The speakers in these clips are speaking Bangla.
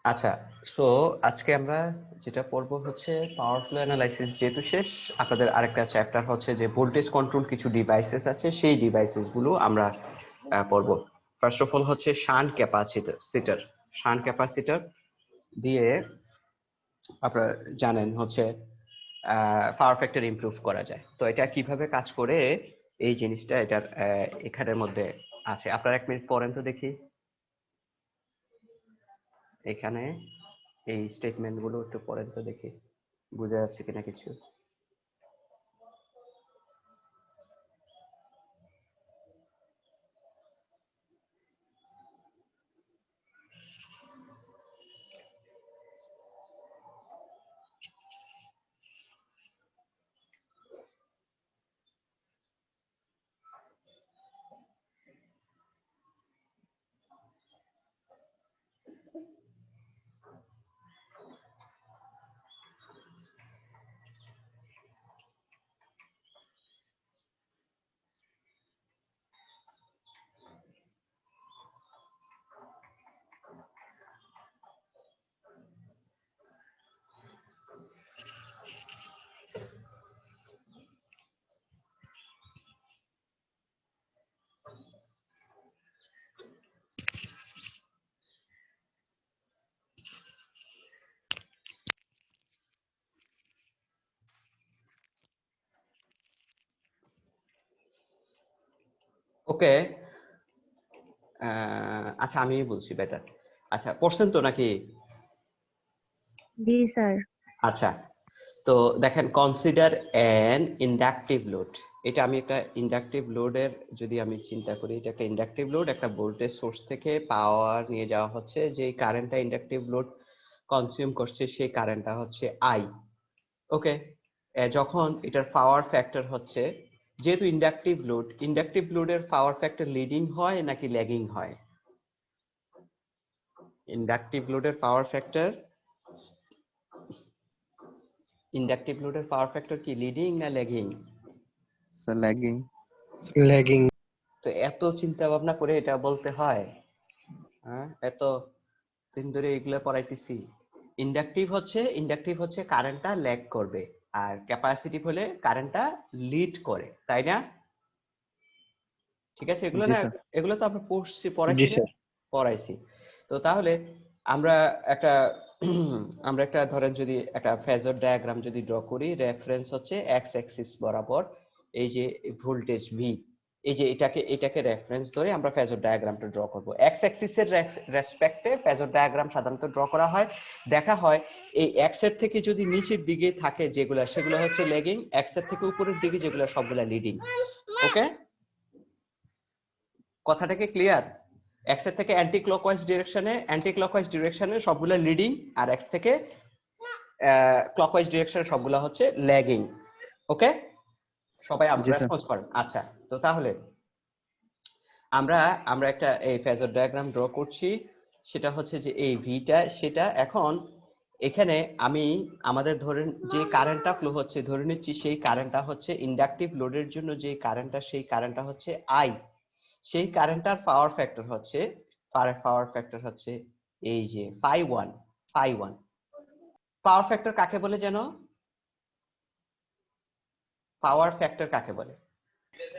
আচ্ছা, সো আজকে আমরা যেটা পড়বো হচ্ছে পাওয়ার ফ্লো অ্যানালাইসিস। যেহেতু শেষ, আপনাদের আরেকটা চ্যাপ্টার হচ্ছে যে ভোল্টেজ কন্ট্রোল কিছু ডিভাইসেস আছে, সেই ডিভাইসেস গুলো আমরা পড়বো। ফার্স্ট অফ অল হচ্ছে শান্ট ক্যাপাসিটর। শান্ট ক্যাপাসিটর দিয়ে আপনারা জানেন হচ্ছে পাওয়ার ফ্যাক্টর ইমপ্রুভ করা যায়। তো এটা কিভাবে কাজ করে, এই জিনিসটা এটার এখানের মধ্যে আছে। আপনারা এক মিনিট পড়েন তো দেখি এখানে এই স্টেটমেন্ট গুলো একটু পড়েন তো দেখি বোঝা যাচ্ছে কিনা কিছু। ওকে, আচ্ছা আমি বলছি বেটার। আচ্ছা, পড়ছেন তো নাকি? জি স্যার। আচ্ছা, তো দেখেন, কনসিডার অ্যান ইন্ডাকটিভ লোড। এটা আমি একটা ইন্ডাকটিভ লোডের যদি আমি চিন্তা করি, এটা একটা ইন্ডাকটিভ লোড, একটা ভোল্টেজ সোর্স থেকে পাওয়ার নিয়ে যাওয়া হচ্ছে, যে কারেন্টটা ইন্ডাকটিভ লোড কনজিউম করছে সেই কারেন্টটা হচ্ছে আই। ওকে, যখন এটার পাওয়ার ফ্যাক্টর হচ্ছে, যেহেতু ইন্ডাকটিভ লোডের পাওয়ার ফ্যাক্টর লিডিং হয় নাকি ল্যাগিং হয়? ইন্ডাকটিভ লোডের পাওয়ার ফ্যাক্টর কি লিডিং না ল্যাগিং? Sir lagging. ল্যাগিং। তো এত চিন্তা ভাবনা করে এটা বলতে হয়? হ্যাঁ, এত দিন ধরে এগুলো পড়াইতেছি। ইন্ডাকটিভ হচ্ছে কারেন্টটা ল্যাগ করবে, আর ক্যাপাসিটিভ হলে কারেন্টটা লিড করে, তাই না? ঠিক আছে, এগুলো জি না, স্যার। এগুলো তো আমরা জি পড়াইছি না? স্যার। পড়াইছি। তো তাহলে আমরা একটা আমরা একটা ধরেন যদি একটা ফেজর ডায়াগ্রাম যদি ড্র করি, রেফারেন্স হচ্ছে এক্স অ্যাক্সিস বরাবর, এই যে ভোল্টেজ ভি, এই যে এটাকে রেফারেন্স ধরে আমরা ফেজর ডায়াগ্রামটা ড্র করব। এক্স অ্যাক্সিস এর রেসপেক্টে ফেজর ডায়াগ্রাম সাধারণত ড্র করা হয়। দেখা হয় এই এক্স এর থেকে যদি নিচের দিকে থাকে যেগুলা, সেগুলো হচ্ছে লেগিং, এক্স এর থেকে উপরের দিকে যেগুলো সবগুলা লিডিং। ওকে, কথাটা কি ক্লিয়ার? এক্স এর থেকে অ্যান্টি ক্লকওয়াইজ ডিরেকশনে সবগুলা লিডিং, আর এক্স থেকে ক্লকওয়াইজ ডিরেকশনে সবগুলা হচ্ছে ল্যাগিং। ওকে, সবাই জি স্যার। রেসপন্স করেন। আচ্ছা, তো তাহলে আমরা আমরা একটা এই ফেজর ডায়াগ্রাম ড্র করছি। সেটা হচ্ছে যে এই ভিটা, সেটা এখন এখানে আমি আমাদের ধরেন যে কারেন্টটা ফ্লো হচ্ছে, ধরে নিচ্ছি সেই কারেন্টটা হচ্ছে ইন্ডাকটিভ লোডের জন্য যে কারেন্টটা, সেই কারেন্টটা হচ্ছে আই। সেই কারেন্টটার পাওয়ার ফ্যাক্টর হচ্ছে এই যে ফাই ওয়ান। পাওয়ার ফ্যাক্টর কাকে বলে যেন? পাওয়ার ফ্যাক্টর কাকে বলে?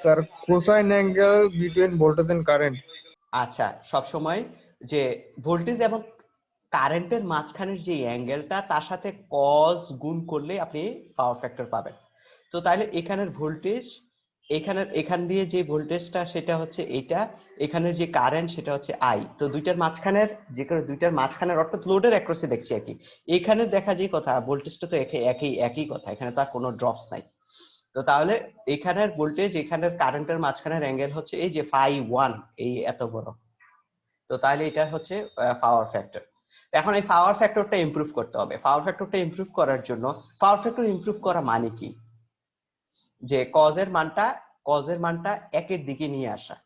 Sir, cosine angle between voltage and current. আচ্ছা, সব সময় যে ভোল্টেজ এবং কারেন্টের মাঝখানের যে অ্যাঙ্গেলটা, তার সাথে কজ গুণ করলে আপনি পাওয়ার ফ্যাক্টর পাবেন। তো তাহলে এখানের ভোল্টেজ, এখান দিয়ে যে ভোল্টেজটা সেটা হচ্ছে এটা, এখানের যে কারেন্ট সেটা হচ্ছে আই। তো দুইটার মাঝখানের, যে কোনো দুইটার মাঝখানের অর্থাৎ লোডের অ্যাক্রসে দেখছি একই। এখানে দেখা যে কথা, ভোল্টেজটা তো একই কথা, এখানে তো আর কোনো ড্রপস নাই। তো তাহলে এখানের ভোল্টেজ এখানের কারেন্টের মাঝখানের অ্যাঙ্গেল হচ্ছে এই যে ফাই 1, এই এত বড়। তো তাহলে এটা হচ্ছে পাওয়ার ফ্যাক্টর। এখন এই পাওয়ার ফ্যাক্টরটা ইমপ্রুভ করতে হবে। পাওয়ার ফ্যাক্টরটা ইমপ্রুভ করার জন্য, পাওয়ার ফ্যাক্টর ইমপ্রুভ করা মানে কি? যে কজের মানটা একের দিকে নিয়ে আসা।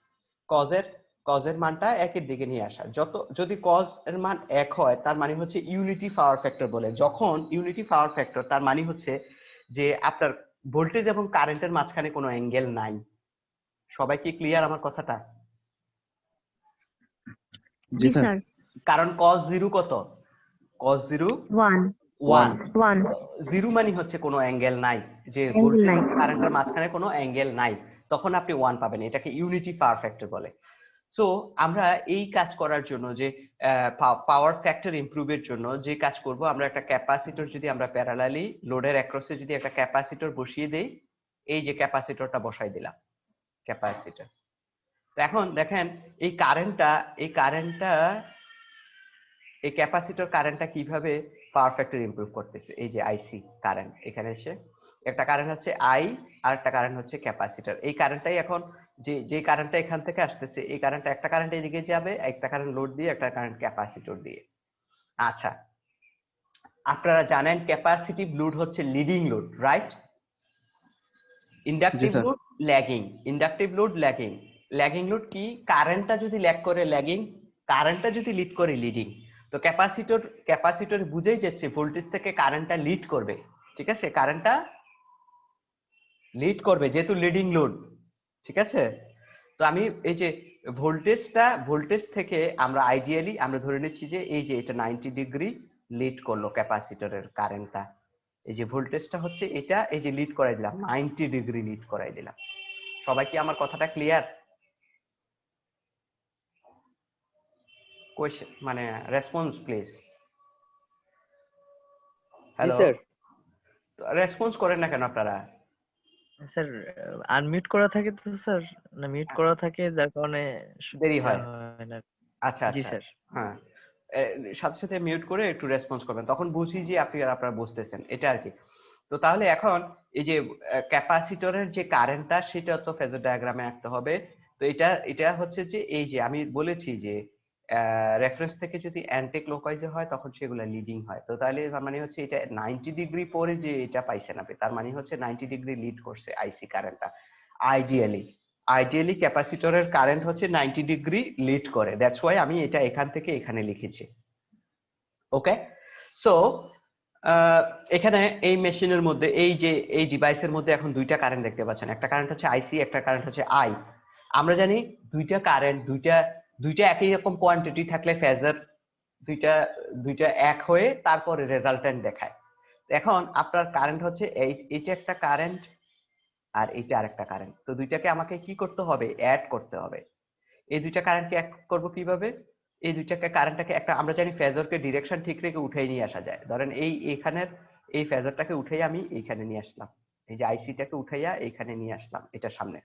কজের কজের মানটা একের দিকে নিয়ে আসা। যদি কজ এর মান 1 হয়, তার মানে হচ্ছে ইউনিটি পাওয়ার ফ্যাক্টর বলে। যখন ইউনিটি পাওয়ার ফ্যাক্টর, তার মানে হচ্ছে যে আপনার ভোল্টেজ এবং কারেন্টের মাঝখানে কোনো অ্যাঙ্গেল নাই। সবাই কি ক্লিয়ার আমার কথাটা? জি জি স্যার। স্যার। কারণ কজ 0 কত? cos 0 1 1 1 জিরো মানে হচ্ছে কোনো অ্যাঙ্গেল নাই, যে অ্যাঙ্গেল ভোল্টেজ নাই। কারেন্টের মাঝখানে কোনো অ্যাঙ্গেল নাই, তখন আপনি 1 পাবেন। এটাকে ইউনিটি পাওয়ার ফ্যাক্টর বলে। সো আমরা এই কাজ করার জন্য যে পাওয়ার ফ্যাক্টর ইমপ্রুভের জন্য যে কাজ করব, আমরা একটা ক্যাপাসিটর যদি আমরা প্যারালালি লোডের অ্যাক্রসে যদি একটা ক্যাপাসিটর বসিয়ে দেই, এই যে ক্যাপাসিটরটা বসাই দিলাম, ক্যাপাসিটর। তো এখন দেখেন এই কারেন্টটা এই ক্যাপাসিটর কারেন্টটা কিভাবে পাওয়ার ফ্যাক্টর ইমপ্রুভ করতেছে। এই যে আইসি কারেন্ট, এখানে এসে একটা কারেন্ট হচ্ছে আই, আর একটা কারেন্ট হচ্ছে ক্যাপাসিটর। এই কারেন্টটাই এখন যে কারেন্টটা এখান থেকে আসতেছে, এই কারেন্টটা একটা কারেন্ট এদিকে যাবে, একটা কারেন্ট লোড দিয়ে, একটা কারেন্ট ক্যাপাসিটর দিয়ে। আচ্ছা, আপনারা জানেন ক্যাপাসিটিভ লোড হচ্ছে লিডিং লোড, রাইট? জি inductive sir. Load lagging, inductive load lagging. Lagging load কি? কারেন্টটা যদি ল্যাগ করে ল্যাগিং, কারেন্টটা যদি লিড করে লিডিং। তো ক্যাপাসিটর বুঝেই যাচ্ছে ভোল্টেজ থেকে কারেন্টটা লিড করবে, ঠিক আছে? কারেন্টটা লিড করবে যেহেতু লিডিং লোড, ঠিক আছে? তো আমি এই যে ভোল্টেজ থেকে আমরা আইডিয়ালি আমরা ধরে নিচ্ছি যে এই যে এটা 90 ডিগ্রি লিড করলো ক্যাপাসিটরের কারেন্টটা। এই যে ভোল্টেজটা হচ্ছে এটা, এই যে লিড করাই দিলাম 90 ডিগ্রি লিড করাই দিলাম। সবাই কি আমার কথাটা ক্লিয়ার? কোয়েশ্চেন মানে response please. G hello, sir. Response করেন না কেন আপনারা? স্যার আনমিউট করা থাকে তো স্যার, না মিউট করা থাকে যার কারণে দেরি হয়। হয় না। আচ্ছা জি আচ্ছা, স্যার। হ্যাঁ, সাথে সাথে মিউট করে একটু রেসপন্স করবেন, তখন বুঝি যে আপনারা বুঝতেছেন, এটা আর কি। তো তাহলে এখন এই যে ক্যাপাসিটরের যে কারেন্টটা, সেটা তো ফেজার ডায়াগ্রামে আঁকতে হবে। তো এটা হচ্ছে যে এই যে আমি বলেছি যে রেফারেন্স থেকে যদি অ্যান্টি ক্লকওয়াইজে হয় তখন সেগুলো লিডিং হয়। তো তাহলে তার মানে হচ্ছে এটা 90 ডিগ্রি পরে যে এটা পাইছেন আপনি, তার মানে হচ্ছে 90 ডিগ্রি লিড করছে আইসি কারেন্টটা। আইডিয়ালি ক্যাপাসিটরের কারেন্ট হচ্ছে 90 ডিগ্রি লিড করে, দ্যাটস ওয়াই আমি এটা এখান থেকে এখানে লিখেছি। ওকে, সো এখানে এই মেশিনের মধ্যে এই ডিভাইসের মধ্যে এখন দুইটা কারেন্ট দেখতে পাচ্ছেন, একটা কারেন্ট হচ্ছে আইসি, একটা কারেন্ট হচ্ছে আই। আমরা জানি দুইটা কারেন্ট দুইটা একই রকম কোয়ান্টিটি থাকলে ফেজার দুইটা দুইটা এক হয়ে তারপরে রেজাল্টেন্ট দেখায়। এখন আপনার কারেন্ট হচ্ছে এইটা একটা কারেন্ট, আর এইটা আরেকটা কারেন্ট। তো দুইটাকে আমাকে কি করতে হবে? অ্যাড করতে হবে। এই দুইটা কারেন্টকে এক করব কিভাবে? এই দুইটাকে কারেন্টটাকে একটা, আমরা জানি ফেজরকে ডিরেকশন ঠিক রেখে উঠাই নিয়ে আসা যায়। ধরেন এইখানের এই ফেজরটাকে উঠাই আমি এইখানে নিয়ে আসলাম, এই যে আইসিটাকে উঠাইয়া এইখানে নিয়ে আসলাম, এটা সামনে।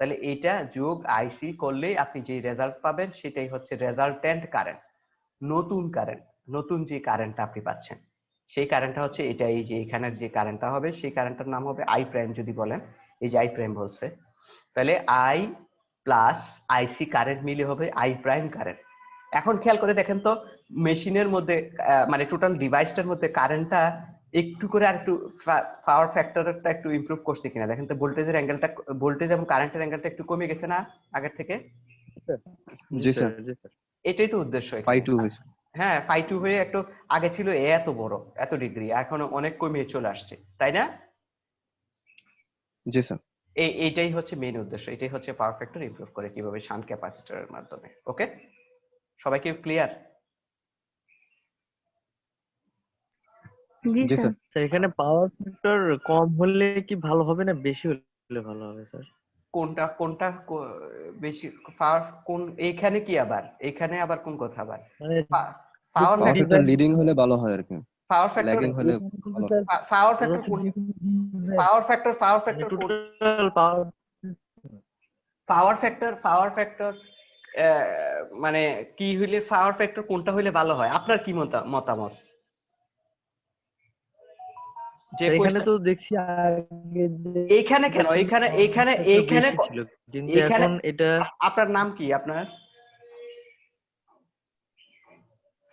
তাহলে এটা যোগ আইসি করলেই আপনি যে রেজাল্ট পাবেন সেটাই হচ্ছে রেজাল্টেন্ট কারেন্ট, নতুন কারেন্ট। নতুন যে কারেন্টটা আপনি পাচ্ছেন সেই কারেন্টটা হচ্ছে এটা। এই যে এখানের যে কারেন্টটা হবে সেই কারেন্টটার নাম হবে আই প্রাইম যদি বলেন, এই যে আই প্রাইম বলছে, তাহলে আই প্লাস আইসি কারেন্ট মিলে হবে আই প্রাইম কারেন্ট। এখন খেয়াল করে দেখেন তো মেশিনের মধ্যে মানে টোটাল ডিভাইসটার মধ্যে কারেন্টটা একটু করে আর একটু পাওয়ার ফ্যাক্টরটা একটু ইমপ্রুভ করছে কিনা দেখেন তো। ভোল্টেজের অ্যাঙ্গেলটা, ভোল্টেজ এবং কারেন্টের অ্যাঙ্গেলটা একটু কমে গেছে না আগের থেকে? জি স্যার। জি স্যার। এটাই তো উদ্দেশ্য ফাই এখানে। 2 হয়েছে। হ্যাঁ, ফাই 2 হয়ে একটু আগে ছিল এত বড় এত ডিগ্রি, এখন অনেক কমে চলে আসছে, তাই না? জি স্যার। এইটাই হচ্ছে মেইন উদ্দেশ্য, এটাই হচ্ছে পাওয়ার ফ্যাক্টর ইমপ্রুভ করে কিভাবে শান্ট ক্যাপাসিটরের মাধ্যমে। ওকে, সবাই কি ক্লিয়ার? জি জি স্যার। স্যার। স্যার এখানে পাওয়ার ফ্যাক্টর কম হলে কি ভালো হবে না বেশি হলে ভালো হবে স্যার? কোনটা বেশি পাওয়ার? কোন এইখানে কি আবার, এইখানে আবার কোন কথা আবার? মানে পাওয়ার পাওয়ার ফ্যাক্টর ফ্যাক্টর, লিডিং হলে ভালো হয় আর কি, পাওয়ার ফ্যাক্টর, ল্যাগিং হলে ভালো হয়। পাওয়ার ফ্যাক্টর কোন? পাওয়ার ফ্যাক্টর মানে কোন? টোটাল পাওয়ার পাওয়ার ফ্যাক্টর মানে কি হইলে পাওয়ার ফ্যাক্টর কোনটা হইলে ভালো হয়? আপনার কি মতামত? যে এখানে তো দেখছি আগে এইখানে কেন, এইখানে ছিল কিন্তু এইখানে এখন এটা। আপনার নাম কি আপনার?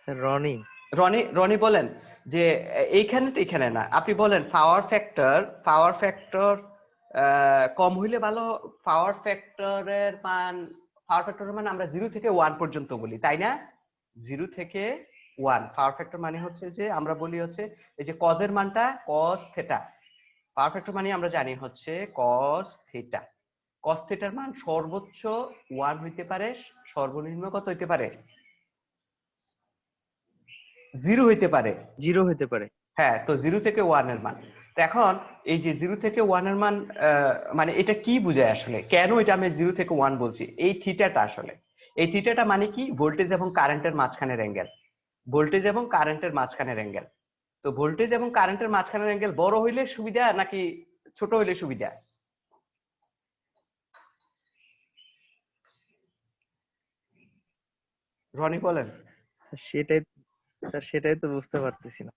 স্যার রনি। রনি বলেন যে এইখানে তো এখানে না, আপনি বলেন পাওয়ার ফ্যাক্টর কম হইলে ভালো। পাওয়ার ফ্যাক্টরের মান আমরা 0 থেকে 1 পর্যন্ত বলি, তাই না? 0 থেকে 1 পাওয়ার ফ্যাক্টর মানে হচ্ছে যে আমরা বলি হচ্ছে এই যে কজের মানটা cos থিটা। পাওয়ার ফ্যাক্টর মানে আমরা জানি হচ্ছে cos থিটা। cos থিটার মান সর্বোচ্চ 1 হইতে পারে, সর্বনিম্ন কত হইতে পারে? জিরো হইতে পারে। 0 হতে পারে। হ্যাঁ, তো 0 থেকে 1 এর মান। তো এখন এই যে 0 থেকে 1 এর মান মানে এটা কি বোঝায় আসলে, কেন এটা আমি 0 থেকে 1 বলছি, এই থিটাটা আসলে, এই থিটাটা মানে কি, ভোল্টেজ এবং কারেন্টের মাঝখানের অ্যাঙ্গেল, ভোল্টেজ এবং কারেন্টের মাঝখানের অ্যাঙ্গেল। তো ভোল্টেজ এবং কারেন্টের মাঝখানের অ্যাঙ্গেল বড় হইলে সুবিধা নাকি ছোট হইলে সুবিধা? রনি বলেন। সেটাই স্যার, সেটাই তো বুঝতে পারতেছি না।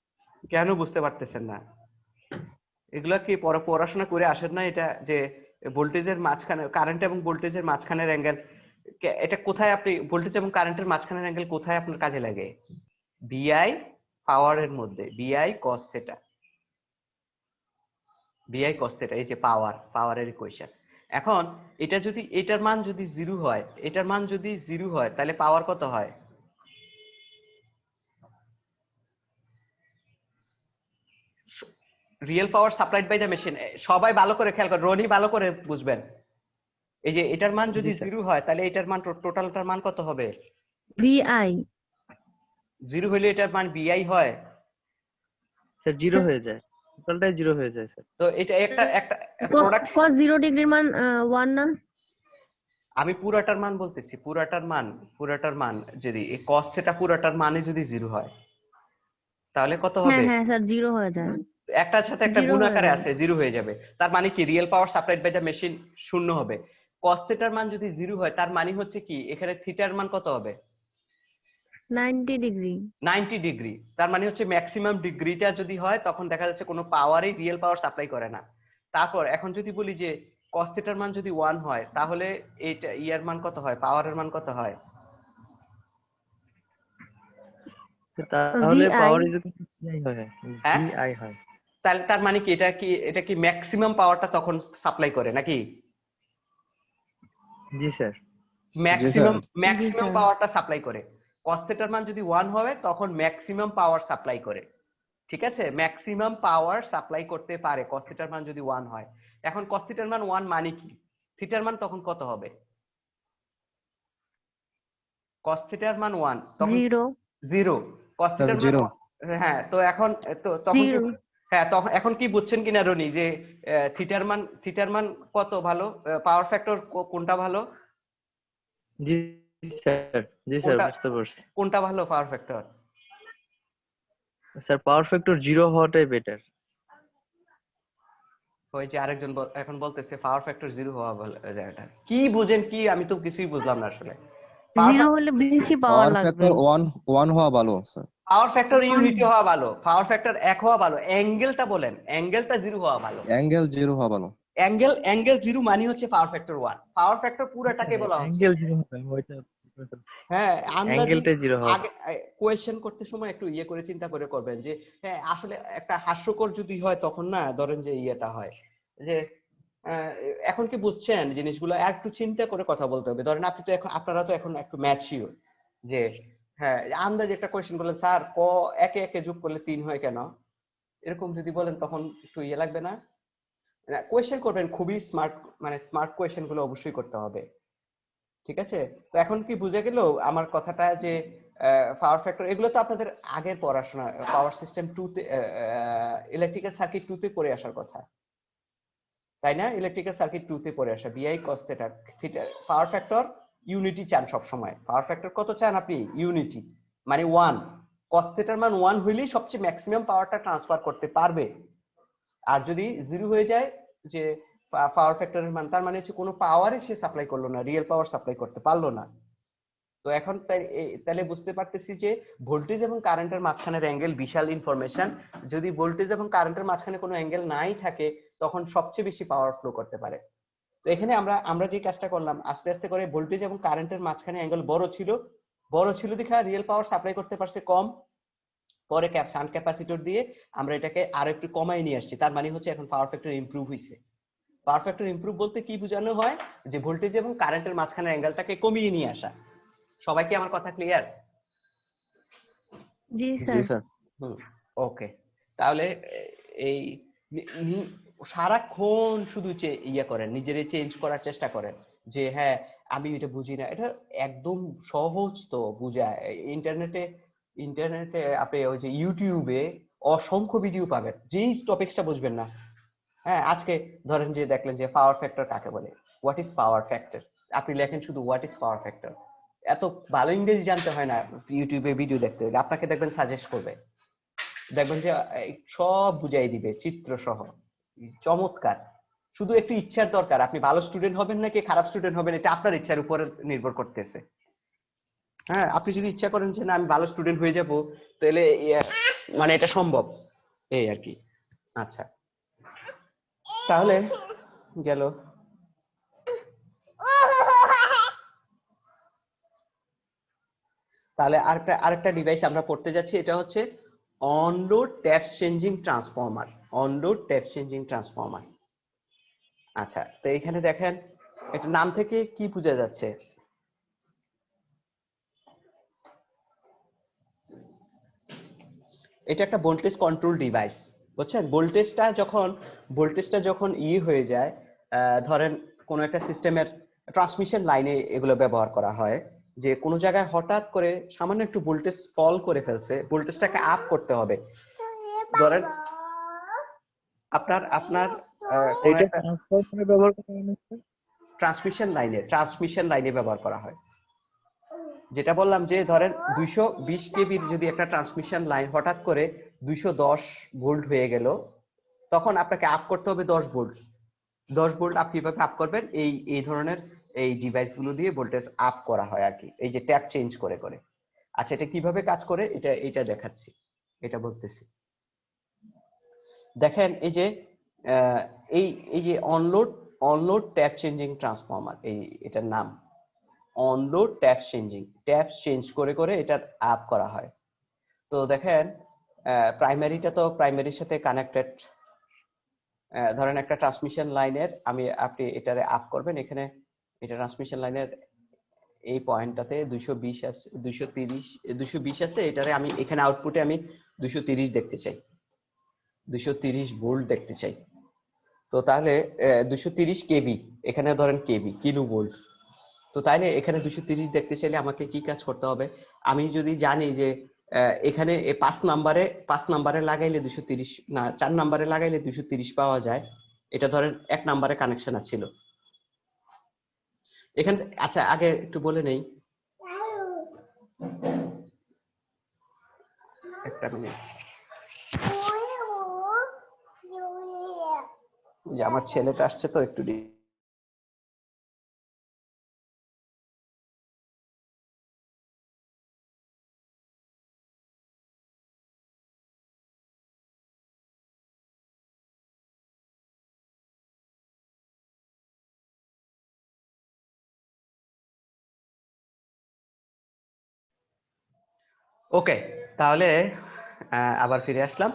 কেন বুঝতে পারতেছেন না? এগুলা কি পড়াশোনা করে আসেন না, এটা যে ভোল্টেজের মাঝখানে, কারেন্ট এবং ভোল্টেজের মাঝখানের অ্যাঙ্গেল, এটা কোথায় আপনি ভোল্টেজ এবং কারেন্টের মাঝখানের অ্যাঙ্গেল কোথায় আপনার কাজে লাগে? বিআই পাওয়ারের মধ্যে, বিআই কস থিটা, বিআই কস থিটা, এই যে পাওয়ারের ইকুয়েশন। এখন এটা যদি, এটার মান যদি 0 হয়, এটার মান যদি 0 হয়, তাহলে পাওয়ার কত হয়? Real power supplied by the machine. সবাই ভালো করে খেয়াল করেন, রনি ভালো করে বুঝবেন। এই যে এটার মান যদি জি স্যার। 0 হয়, তাহলে এটার মান, টোটালটার মান কত হবে? VI 0 হলে এটার মান বিআই হয়। স্যার 0 হয়ে যায়, টোটালটাই 0 হয়ে যায় স্যার। তো এটা একটা একটা প্রোডাক্ট। cos 0 ডিগ্রির মান 1 না? আমি পুরাটার মান বলতেছি, পুরাটার মান যদি এই cos থিটা পুরাটার মানে যদি 0 হয়, তাহলে কত হ্যাঁ হবে? হ্যাঁ স্যার 0 হয়ে যায়, একটার সাথে একটা 0 গুণ হয়ে আকারে যায়। আছে, 0 হয়ে যাবে। তার মানে কি, real power supplied by the machine 0 হবে। cos থিটার মান যদি 0 হয়, তার মানে হচ্ছে কি, এখানে থিটার মান কত হবে? 90 ডিগ্রি। 90 ডিগ্রি। তার মানে হচ্ছে ম্যাক্সিমাম ডিগ্রিটা যদি হয়, তখন দেখা যাচ্ছে কোনো পাওয়ারই রিয়েল পাওয়ার সাপ্লাই করে না। তারপর এখন যদি বলি যে cos থিটার মান যদি 1 হয়, তাহলে এইটা ইয়ার মান কত হয়, পাওয়ারের মান কত হয়? তাহলে VI power is equal to হয়, হ্যাঁ, ভিআই হয়। তাহলে তার মানে কি, এটা কি ম্যাক্সিমাম পাওয়ারটা তখন সাপ্লাই করে নাকি? জি স্যার। জি স্যার। Maximum sir. পাওয়ারটা সাপ্লাই করে। cos থিটার মান যদি 1 হবে, তখন ম্যাক্সিমাম পাওয়ার সাপ্লাই করে। ঠিক আছে, ম্যাক্সিমাম পাওয়ার সাপ্লাই করতে পারে cos থিটার মান যদি 1 হয়। এখন cos থিটার মান 1 মানে কি, থিটার মান তখন কত হবে? cos থিটার মান 1 তখন 0 0। cos স্যার থিটার মান 0। হ্যাঁ, তো এখন তখন কি, 0 হ্যাঁ তখন এখন কি বুঝছেন কিনা রনি, যে থিটার মান কত ভালো, পাওয়ার ফ্যাক্টর কোনটা ভালো, জি স্যার, জি স্যার কোনটা বুঝতে পারছি। কোনটা ভালো power factor? Sir power factor 0 হওয়াটাই বেটার। ওই যে আরেকজন এখন বলতেছে পাওয়ার ফ্যাক্টর 0 হওয়া ভালো, এটা কি বুঝেন কি, আমি তো কিছুই বুঝলাম না আসলে। 0 হলে বেশি পাওয়ার পাওয়ার লাগবে। ফ্যাক্টর 1 হওয়া ভালো স্যার। পাওয়ার ফ্যাক্টর 1 ইউনিটি হওয়া ভালো, পাওয়ার ফ্যাক্টর 1 হওয়া ভালো, অ্যাঙ্গেলটা বলেন, অ্যাঙ্গেলটা 0 হওয়া ভালো। অ্যাঙ্গেল 0 হওয়া ভালো। অ্যাঙ্গেল 0 মানে হচ্ছে পাওয়ার ফ্যাক্টর 1। পাওয়ার ফ্যাক্টর পুরোটাকে বলা হচ্ছে। অ্যাঙ্গেল 0 হবে, আমি ওইটা বুঝতে পারছি। হ্যাঁ, আন্দাজি অ্যাঙ্গেলটাই 0 হবে। আগে কোয়েশ্চেন করতে সময় একটু ইয়ে করে চিন্তা করে করবেন, যে হ্যাঁ আসলে একটা হাস্যকর যদি হয়, তখন না ধরেন যে ইয়েটা হয় যে আহ, এখন কি বুঝছেন জিনিসগুলো, আর একটু চিন্তা করে কথা বলতে হবে। ধরেন আপনি তো এখন, আপনারা তো এখন একটু ম্যাচিওর, যে হ্যাঁ আন্দাজে একটা কোয়েশ্চেন বলেন, স্যার একে একে যোগ করলে 3 হয় কেন, এরকম যদি বলেন, তখন একটু ইয়ে লাগবে না? কোয়েশ্চেন করবেন খুবই স্মার্ট, মানে স্মার্ট কোয়েশ্চেন গুলো অবশ্যই করতে হবে। ঠিক আছে, তো এখন কি বুঝে গেল আমার কথাটা, যে পাওয়ার ফ্যাক্টর এগুলো তো আপনাদের আগের পড়াশোনা, পাওয়ার সিস্টেম 2 তে, ইলেকট্রিক্যাল সার্কিট 2 তে পড়ে আসার কথা, তাই না? ইলেকট্রিক্যাল সার্কিট 2 তে পড়ে আসা, বিআই cos theta, power factor unity চান সব সময়। পাওয়ার ফ্যাক্টর কত চান আপনি? ইউনিটি, মানে 1। cos থিটার মান 1 হইলেই সবচেয়ে ম্যাক্সিমাম পাওয়ারটা ট্রান্সফার করতে পারবে। আর যদি 0 হয়ে যায়, যে পাওয়ার ফ্যাক্টরের মান, তার মানে হচ্ছে কোনো পাওয়ারই সে সাপ্লাই করলো না, রিয়েল পাওয়ার সাপ্লাই করতে পারলো না। তো এখন তাহলে বুঝতে পারতেছি যে ভোল্টেজ এবং কারেন্টের মাঝখানের অ্যাঙ্গেল বিশাল ইনফরমেশন। যদি ভোল্টেজ এবং কারেন্টের মাঝখানে কোনো অ্যাঙ্গেল নাই থাকে, তখন সবচেয়ে বেশি পাওয়ার ফ্লো করতে পারে। তো এখানে আমরা যে কাজটা করলাম, আস্তে আস্তে করে ভোল্টেজ এবং কারেন্টের মাঝখানে অ্যাঙ্গেল বড় ছিল দেখা রিয়েল পাওয়ার সাপ্লাই করতে পারছে কম। পরে শান্ট ক্যাপাসিটর দিয়ে আমরা এটাকে আরো একটু কমাই নিয়ে আসছি, তার মানে হচ্ছে এখন পাওয়ার ফ্যাক্টর ইমপ্রুভ হয়েছে। পাওয়ার ফ্যাক্টর ইমপ্রুভ বলতে কি বোঝানো হয়, যে ভোল্টেজ এবং কারেন্টের মাঝখানে অ্যাঙ্গেলটাকে কমিয়ে নিয়ে আসা। সবাই কি আমার কথা ক্লিয়ার? জি জি স্যার। স্যার। ওকে, তাহলে এই সারাক্ষণ শুধু ইয়ে করেন, নিজেরে চেঞ্জ করার চেষ্টা করেন, যে হ্যাঁ আমি এটা বুঝি না, এটা একদম সহজ তো বুঝা। ইন্টারনেটে ইন্টারনেটে আপনি ওই যে ইউটিউবে অসংখ্য ভিডিও পাবেন, যেই টপিকসটা বুঝবেন না। হ্যাঁ, আজকে ধরেন যে দেখলেন যে পাওয়ার ফ্যাক্টর কাকে বলে, হোয়াট ইজ পাওয়ার ফ্যাক্টর, আপনি লেখেন শুধু হোয়াট ইজ পাওয়ার ফ্যাক্টর, এত ভালো ইংরেজি জানতে হয় না ইউটিউবে ভিডিও দেখতে হলে, আপনাকে দেখবেন সাজেস্ট করবে, দেখবেন যে সব বুঝাই দিবে চিত্র সহ, চমৎকার। শুধু একটু ইচ্ছার দরকার, আপনি ভালো স্টুডেন্ট হবেন নাকি খারাপ স্টুডেন্ট হবেন এটা আপনার ইচ্ছার উপরে নির্ভর করতেছে। হ্যাঁ, আপনি যদি ইচ্ছা করেন যে না আমি ভালো স্টুডেন্ট হয়ে যাব, তাহলে মানে এটা সম্ভব, এই আর কি। আচ্ছা, তাহলে গেল। তাহলে আরেকটা ডিভাইস আমরা পড়তে যাচ্ছি, এটা হচ্ছে on load tap changing transformer. On load tap changing transformer. আচ্ছা, তো এখানে দেখেন এটা নাম থেকে কি বোঝা যাচ্ছে? এটা একটা ভোল্টেজ কন্ট্রোল ডিভাইস, বুঝছেন? ভোল্টেজটা যখন হয়ে যায়, ধরেন কোন একটা সিস্টেমের ট্রান্সমিশন লাইনে এগুলো ব্যবহার করা হয়, যে কোনো জায়গায় হঠাৎ করে সামান্য একটু ভোল্টেজ ফল করে ফেলছে, ভোল্টেজটাকে আপ করতে হবে। ধরেন আপনার আপনার কোন এটা একটা ট্রান্সফরমারে ব্যবহার করা হয় না স্যার? ট্রান্সমিশন লাইনে ব্যবহার করা হয়। যেটা বললাম যে ধরেন 220 কেবির যদি একটা ট্রান্সমিশন লাইন হঠাৎ করে 210 ভোল্ট হয়ে গেল, তখন আপনাকে আপ করতে হবে 10 ভোল্ট। 10 ভোল্ট আপনি কিভাবে আপ করবেন? এই ধরনের এই ডিভাইস গুলো দিয়ে ভোল্টেজ আপ করা হয় আর কি, এই যে ট্যাপ চেঞ্জ করে করে। আচ্ছা, এটা কিভাবে কাজ করে এটা দেখাচ্ছি, এটা বলতেছি। দেখেন এই যে আহ, এই এই যে অনলোড ট্যাপ চেঞ্জিং ট্রান্সফরমার, এটার নাম অনলোড ট্যাপ চেঞ্জিং। ট্যাপ চেঞ্জ করে করে এটার আপ করা হয়। তো দেখেন প্রাইমারিটা তো প্রাইমারির সাথে কানেক্টেড। ধরেন একটা ট্রান্সমিশন লাইনের আপনি এটারে আপ করবেন, এখানে এটা ট্রান্সমিশন লাইনের এই পয়েন্টটাতে 220 আছে, 220 আছে, এটারে আমি এখানে আউটপুটে আমি 230 দেখতে চাই, 230 ভোল্ট দেখতে চাই। তো তাহলে 230 কেবি, এখানে ধরেন কেবি, কিলো ভোল্ট। তো তাইলে এখানে 230 দেখতে চাইলে আমাকে কি কাজ করতে হবে? আমি যদি জানি যে এখানে 5 নাম্বারে লাগাইলে 230, না 4 নাম্বারে লাগাইলে 230 পাওয়া যায়, এটা ধরেন 1 নাম্বারে কানেকশন ছিল এখানে। আচ্ছা, আগে একটু বলে নেই, একটা মিনিট, যে আমার ছেলেটা আসছে তো একটু ওকে। তাহলে আবার ফিরে আসলাম।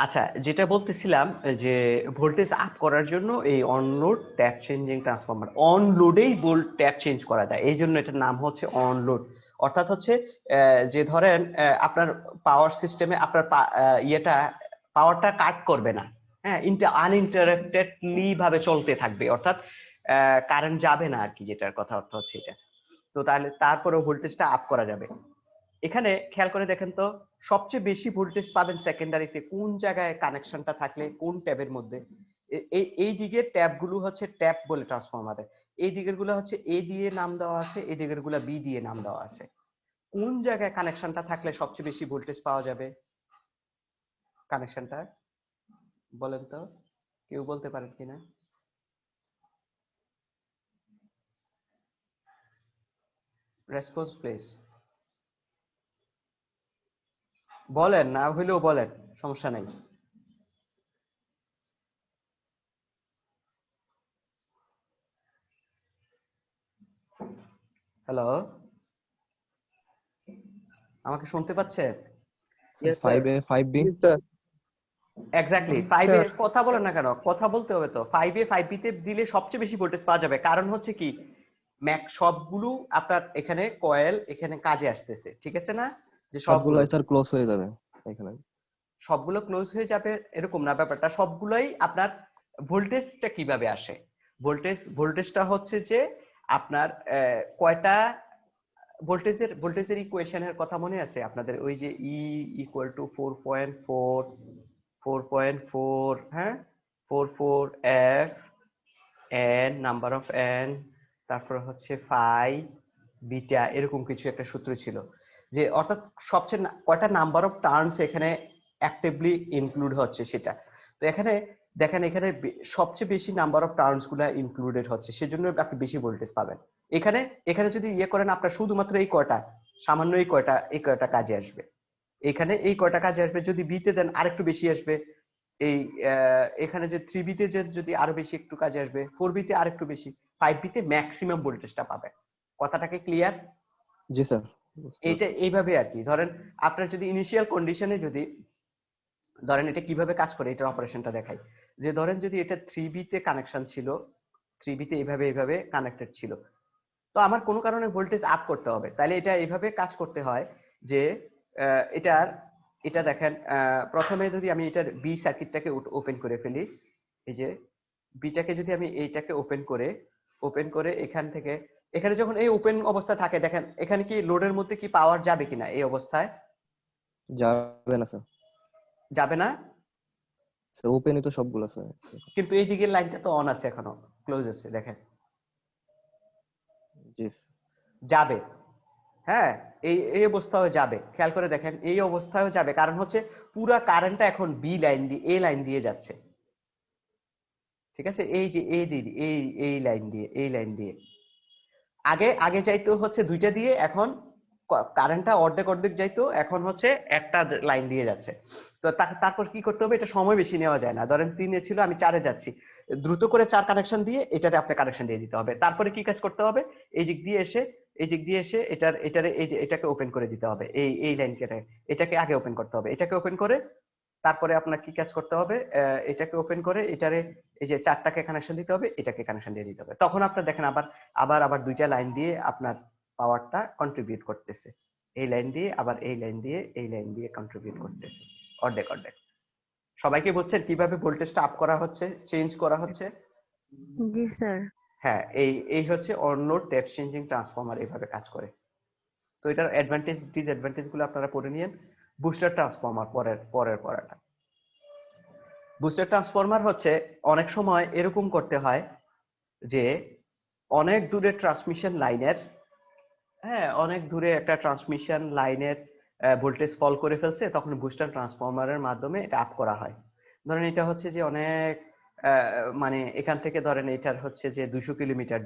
আচ্ছা, যেটা বলতেছিলাম যে ভোল্টেজ আপ করার জন্য এই অনলোড ট্যাপ চেঞ্জিং ট্রান্সফরমার, অনলোডেই ভোল্ট ট্যাপ চেঞ্জ করা যায়, এই জন্য এটার নাম হচ্ছে অনলোড। অর্থাৎ হচ্ছে যে ধরেন আপনার পাওয়ার সিস্টেমে আপনার পাওয়ারটা কাট করবে না, হ্যাঁ, আনইন্টারাপ্টেডলি ভাবে চলতে থাকবে, অর্থাৎ কারেন্ট যাবে না আর কি, যেটার কথা অর্থ হচ্ছে এটা। তো তাহলে তারপরেও ভোল্টেজটা আপ করা যাবে। এখানে খেয়াল করে দেখেন তো, সবচেয়ে বেশি ভোল্টেজ পাবেন সেকেন্ডারিতে কোন জায়গায় কানেকশনটা থাকলে, কোন ট্যাবের মধ্যে? এই দিকের ট্যাব গুলো হচ্ছে ট্যাব বলে ট্রান্সফরমারে, এই দিকের গুলো হচ্ছে এ দিয়ে নাম দেওয়া আছে, এই দিকের গুলা বি দিয়ে নাম দেওয়া আছে। কোন জায়গায় কানেকশনটা থাকলে সবচেয়ে বেশি ভোল্টেজ পাওয়া যাবে? কানেকশনটা বলেন তো, কেউ বলতে পারেন কিনা? রেসপন্স প্লিজ, বলেন, না হইলেও বলেন, সমস্যা নেই। হ্যালো, আমাকে শুনতে পাচ্ছেন? Yes, sir. 5A 5B জি স্যার। এক্স্যাক্টলি, 5 এ স্যার কথা বলেন না কেন, কথা বলতে হবে তো। 5 এ 5B তে দিলে সবচেয়ে বেশি ভোল্টেজ পাওয়া যাবে, কারণ হচ্ছে কি, ম্যাক সবগুলো আপনার এখানে কয়েল এখানে কাজে আসতেছে, ঠিক আছে না? যে সবগুলো স্যার ক্লোজ হয়ে যাবে এখানে। সবগুলো ক্লোজ হয়ে যাবে এরকম না ব্যাপারটা, সবগুলোই আপনার ভোল্টেজটা কিভাবে আসে? ভোল্টেজটা হচ্ছে যে আপনার কয়টা ভোল্টেজের ইকুয়েশনের কথা মনে আছে আপনাদের? ওই যে E ইকুয়াল টু 4.4, হ্যাঁ, 44 F n number of n, তারপর হচ্ছে ফাই বিটা, এরকম কিছু একটা সূত্র ছিল। যে অর্থাৎ সবচেয়ে কয়টা নাম্বার অফ টার্নস এখানে অ্যাক্টিভলি ইনক্লুড হচ্ছে সেটা। তো এখানে দেখেন, এখানে সবচেয়ে বেশি নাম্বার অফ টার্নস গুলা ইনক্লুডেড হচ্ছে, সেজন্য আপনি বেশি ভোল্টেজ পাবেন। এখানে এখানে যদি ইয়ে করেন, আপনার শুধুমাত্র এই কয়টা, সামান্য এই কয়টা কাজে আসবে। এখানে এই কয়টা কাজে আসবে, যদি বিতে দেন আরেকটু বেশি আসবে। এই এখানে যে 3 বিতে যদি আরো বেশি একটু কাজে আসবে, 4 বিতে আরেকটু বেশি, 5 বিতে ম্যাক্সিমাম ভোল্টেজটা পাবে। কথাটাকে ক্লিয়ার? জি স্যার, বুঝতে এইটা পারছি। এইভাবে আর কি। ধরেন আপনার যদি ইনিশিয়াল কন্ডিশনে যদি ধরেন, এটা কিভাবে কাজ করে এটার অপারেশনটা দেখাই। যে ধরেন যদি এটা 3 বিতে কানেকশন ছিল, 3 বিতে এইভাবে কানেক্টেড ছিল, তো আমার কোনো কারণে ভোল্টেজ আপ করতে হবে, তাহলে এটা এইভাবে কাজ করতে হয় যে এটার এটা দেখেন, প্রথমে যদি আমি এটার বি সার্কিটটাকে ওপেন করে ফেলি, এই যে বিটাকে যদি আমি এইটাকে ওপেন করে এখান থেকে, এখানে যখন এই ওপেন অবস্থা থাকে, দেখেন এখানে কি লোডের মধ্যে কি পাওয়ার যাবে কিনা এই অবস্থায়? যাবে না স্যার। যাবে না। স্যার ওপেনই তো সবগুলো স্যার। কিন্তু এই দিকের লাইনটা তো অন আছে, এখনো ক্লোজ আছে, দেখেন জি স্যার। যাবে। হ্যাঁ, এই এই অবস্থায় যাবে, খেয়াল করে দেখেন এই অবস্থায়ও যাবে, কারণ হচ্ছে পুরা কারেন্টটা এখন বি লাইন দিয়ে, এই লাইন দিয়ে যাচ্ছে। ঠিক আছে, এই যে এই লাইন দিয়ে আগে আগে যাইতো হচ্ছে দুইটা দিয়ে, এখন কারেন্টটা অর্ধেক অর্ধেক যাইতো, এখন হচ্ছে একটা লাইন দিয়ে যাচ্ছে। তো তারপর কি করতে হবে, এটা সময় বেশি নেওয়া যায় না। ধরেন 3-এ ছিল, আমি 4-এ যাচ্ছি, দ্রুত করে 4 কানেকশন দিয়ে এটাতে আপনি কানেকশন দিয়ে দিতে হবে। তারপরে কি কাজ করতে হবে, এই দিক দিয়ে এসে এটাকে ওপেন করে দিতে হবে, এই লাইনকে, এটাকে আগে ওপেন করতে হবে, এটাকে ওপেন করে তারপরে আপনার কি কাজ করতে হবে, এটাকে ওপেন করে এটারে এই যে 4টাকে কানেকশন দিতে হবে, এটাকে কানেকশন দিয়ে দিতে হবে। তখন আপনার দেখেন আবার আবার আবার দুইটা লাইন দিয়ে আপনার পাওয়ারটা কন্ট্রিবিউট করতেছে, এই লাইন দিয়ে আবার এই লাইন দিয়ে কন্ট্রিবিউট করতেছে, অর্ধেক অর্ধেক। সবাইকে বুঝছেন কিভাবে ভোল্টেজটা আপ করা হচ্ছে, চেঞ্জ করা হচ্ছে? জি স্যার। হ্যাঁ, এই এই হচ্ছে on load tap changing transformer, এইভাবে কাজ করে। তো এটার অ্যাডভান্টেজ ডিসঅ্যাডভান্টেজ গুলো আপনারা পড়ে নিয়েন। বুস্টার ট্রান্সফরমার পরের পড়াটা। বুস্টার ট্রান্সফরমার হচ্ছে অনেক সময় এরকম করতে হয় যে অনেক দূরে ট্রান্সমিশন লাইনের, হ্যাঁ, অনেক দূরে একটা ট্রান্সমিশন লাইনের ভোল্টেজ ফল করে ফেলছে, তখন বুস্টার ট্রান্সফরমারের মাধ্যমে এটা আপ করা হয়। ধরেন এটা হচ্ছে যে অনেক মানে এখান থেকে ধরেন এটার হচ্ছে যে 200 কিলোমিটার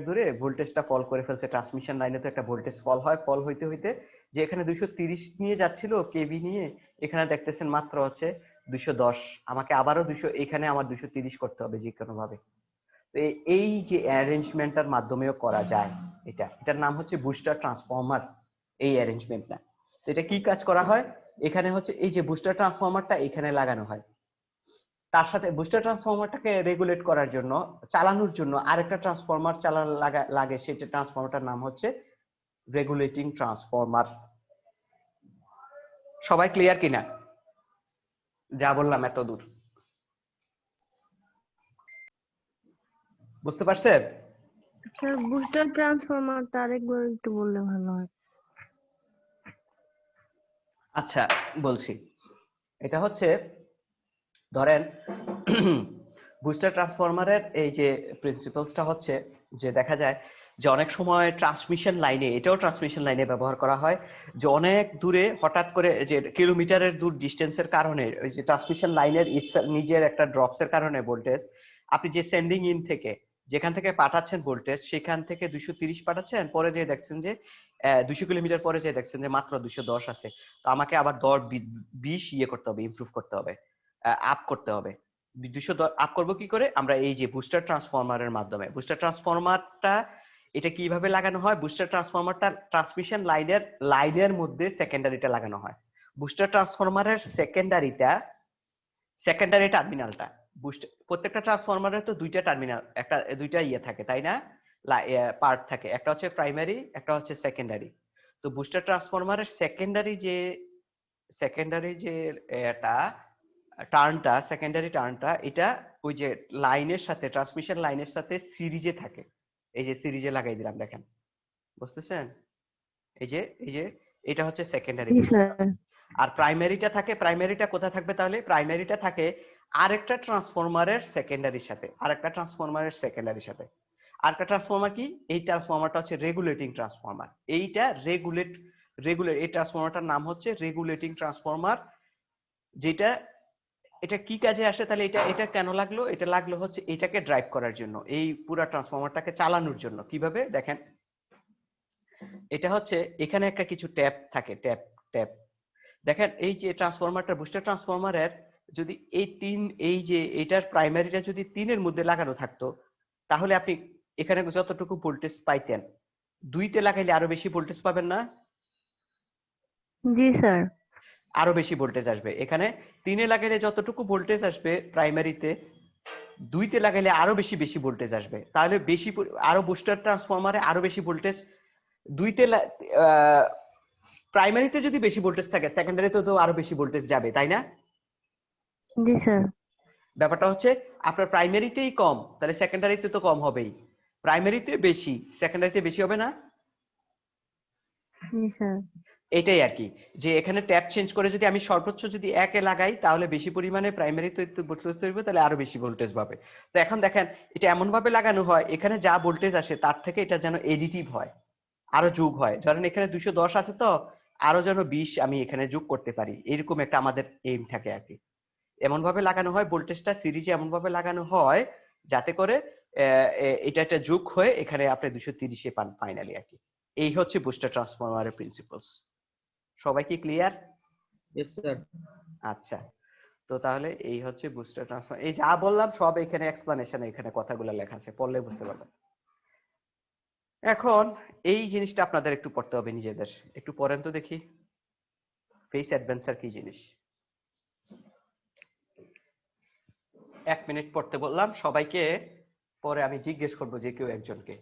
দূরে ভোল্টেজটা ফল করে ফেলছে। ট্রান্সমিশন লাইনে তো একটা ভোল্টেজ ফল হয়, ফল হইতে হইতে যে এখানে 230 নিয়ে যাচ্ছিল কেভি নিয়ে, এখানে দেখতেছেন মাত্র হচ্ছে 210, আমাকে আবারও 200, এখানে আমার 230 করতে হবে যে কোনো ভাবে। তো এই যে অ্যারেঞ্জমেন্টটার মাধ্যমেও করা যায়, এটার নাম হচ্ছে বুস্টার ট্রান্সফরমার, এই অ্যারেঞ্জমেন্টটা। তো এটা কি কাজ করা হয়, এখানে হচ্ছে এই যে বুস্টার ট্রান্সফরমারটা এখানে লাগানো হয়, তার সাথে বুস্টার ট্রান্সফরমারটাকে রেগুলেট করার জন্য, চালানোর জন্য আরেকটা ট্রান্সফরমার লাগে, সেটা ট্রান্সফরমারটার নাম হচ্ছে রেগুলেটিং ট্রান্সফরমার। সবাই ক্লিয়ার কিনা যা বললাম এত দূর? বুঝতে পারছেন? স্যার বুস্টার ট্রান্সফরমারটা আরেকবার একটু বললে ভালো হয়। আচ্ছা, বলছি। এটা হচ্ছে ধরেন বুস্টার ট্রান্সফরমারের এই যে প্রিন্সিপালসটা হচ্ছে যে দেখা যায় যে অনেক সময় ট্রান্সমিশন লাইনে, এটাও ট্রান্সমিশন লাইনে ব্যবহার করা হয়, যে অনেক দূরে হঠাৎ করে যে কিলোমিটারের দূর ডিস্টেন্সের কারণে ওই যে ট্রান্সমিশন লাইনের নিজের একটা ড্রপসের কারণে ভোল্টেজ, আপনি যে সেন্ডিং ইন থেকে যেখান থেকে পাঠাচ্ছেন ভোল্টেজ, সেখান থেকে 230 পাঠাচ্ছেন, পরে যে দেখছেন যে 200 কিলোমিটার পরে যে দেখছেন যে মাত্র 210 আছে, তো আমাকে আবার 10-20 করতে হবে, ইমপ্রুভ করতে হবে, আপ করতে হবে। 200 আপ করবো কি করে, আমরা এই যে বুস্টার ট্রান্সফরমারের মাধ্যমে। বুস্টার ট্রান্সফরমারটা এটা কিভাবে লাগানো হয়, বুস্টার ট্রান্সফরমারটা ট্রান্সমিশন লাইনের মধ্যে সেকেন্ডারিটা লাগানো হয়। বুস্টার ট্রান্সফরমারের সেকেন্ডারি টার্মিনালটা, প্রত্যেকটা ট্রান্সফরমারের তো দুইটা ইয়ে থাকে তাই না, পার্ট থাকে, একটা হচ্ছে প্রাইমারি, একটা হচ্ছে সেকেন্ডারি। তো বুস্টার ট্রান্সফরমারের সেকেন্ডারি যে এটা সেকেন্ডারি টার্নটা, এটা ওই যে লাইনের সাথে, ট্রান্সমিশন লাইনের সাথে সিরিজে থাকে। এই যে সিরিজে লাগাই দিলাম, দেখেন বুঝতেছেন? এই যে এটা হচ্ছে সেকেন্ডারি জি বুস্টার। স্যার। আর প্রাইমারিটা কোথায় থাকবে তাহলে? প্রাইমারিটা থাকে আরেকটা ট্রান্সফরমারের সেকেন্ডারির সাথে। আরেকটা ট্রান্সফরমার কি? এই ট্রান্সফরমারটা হচ্ছে রেগুলেটিং ট্রান্সফরমার। এইটা রেগুলেট এই ট্রান্সফরমারটার নাম হচ্ছে রেগুলেটিং ট্রান্সফরমার। যেটা এটা কি কাজে আসে তাহলে? এটা কেন লাগলো? এটা লাগলো হচ্ছে এটাকে ড্রাইভ করার জন্য, এই পুরো ট্রান্সফরমারটাকে চালানোর জন্য। কিভাবে দেখেন, এটা হচ্ছে এখানে একটা কিছু ট্যাপ থাকে, ট্যাপ দেখেন। এই যে ট্রান্সফরমারটা, বুস্টার ট্রান্সফরমারের যদি এই যে এটার প্রাইমারিটা যদি 3 এর মধ্যে লাগানো থাকতো, তাহলে আপনি এখানে যতটুকু ভোল্টেজ পাইতেন 2 তে লাগাইলে আরো বেশি ভোল্টেজ পাবেন না? জি স্যার। আরো বেশি ভোল্টেজ আসবে। এখানে 3 এ লাগাইলে যতটুকু ভোল্টেজ আসবে প্রাইমারিতে, 2 তে লাগাইলে আরো বেশি ভোল্টেজ আসবে। তাহলে আরো বুস্টার ট্রান্সফরমারে আরো বেশি ভোল্টেজ 2 তে প্রাইমারিতে যদি বেশি ভোল্টেজ থাকে, সেকেন্ডারিতে তো আরো বেশি ভোল্টেজ যাবে, তাই না? জি স্যার। ব্যাপারটা হচ্ছে আপনার প্রাইমারিতেই কম, তাহলে সেকেন্ডারিতে তো কম হবেই। প্রাইমারিতে বেশি, সেকেন্ডারিতে বেশি হবে না? জি স্যার। এটাই আর কি, যে এখানে ট্যাপ চেঞ্জ করে যদি আমি সর্বোচ্চ যদি 1 এ লাগাই, তাহলে বেশি পরিমাণে প্রাইমারিতে ভোল্টেজ তৈরি হবে, তাহলে আরো বেশি ভোল্টেজ পাবে। তো এখন দেখেন, এটা এমন ভাবে লাগানো হয় এখানে যা ভোল্টেজ আসে তার থেকে এটা যেন এডিটিভ হয়, আরো যোগ হয়। ধরেন এখানে 210 আছে, তো আরো যেন 20 আমি এখানে যোগ করতে পারি, এরকম একটা আমাদের এইম থাকে আর কি। এমন ভাবে লাগানো হয় ভোল্টেজটা সিরিজে, এমন ভাবে লাগানো হয় যাতে করে এটা একটা যোগ হয়ে এখানে আপনি 230 এ পান ফাইনালি আর কি। এই হচ্ছে বুস্টার ট্রান্সফরমারের প্রিন্সিপালস। সবাই কি ক্লিয়ার? Yes, sir. আচ্ছা, তো তাহলে এই হচ্ছে বুস্টার ট্রান্সফরমার। এই যা বললাম সব এখানে এক্সপ্লানেশন, এখানে কথাগুলো লেখা আছে, পড়লে বুঝতে পারবেন। এখন এই জিনিসটা আপনাদের একটু পড়তে হবে নিজেদের। একটু পড়েন তো দেখি, ফেস অ্যাডভেঞ্চার কি জিনিস। 1 মিনিট পড়তে বললাম সবাইকে, পরে আমি জিজ্ঞেস করবো যে কেউ একজনকে।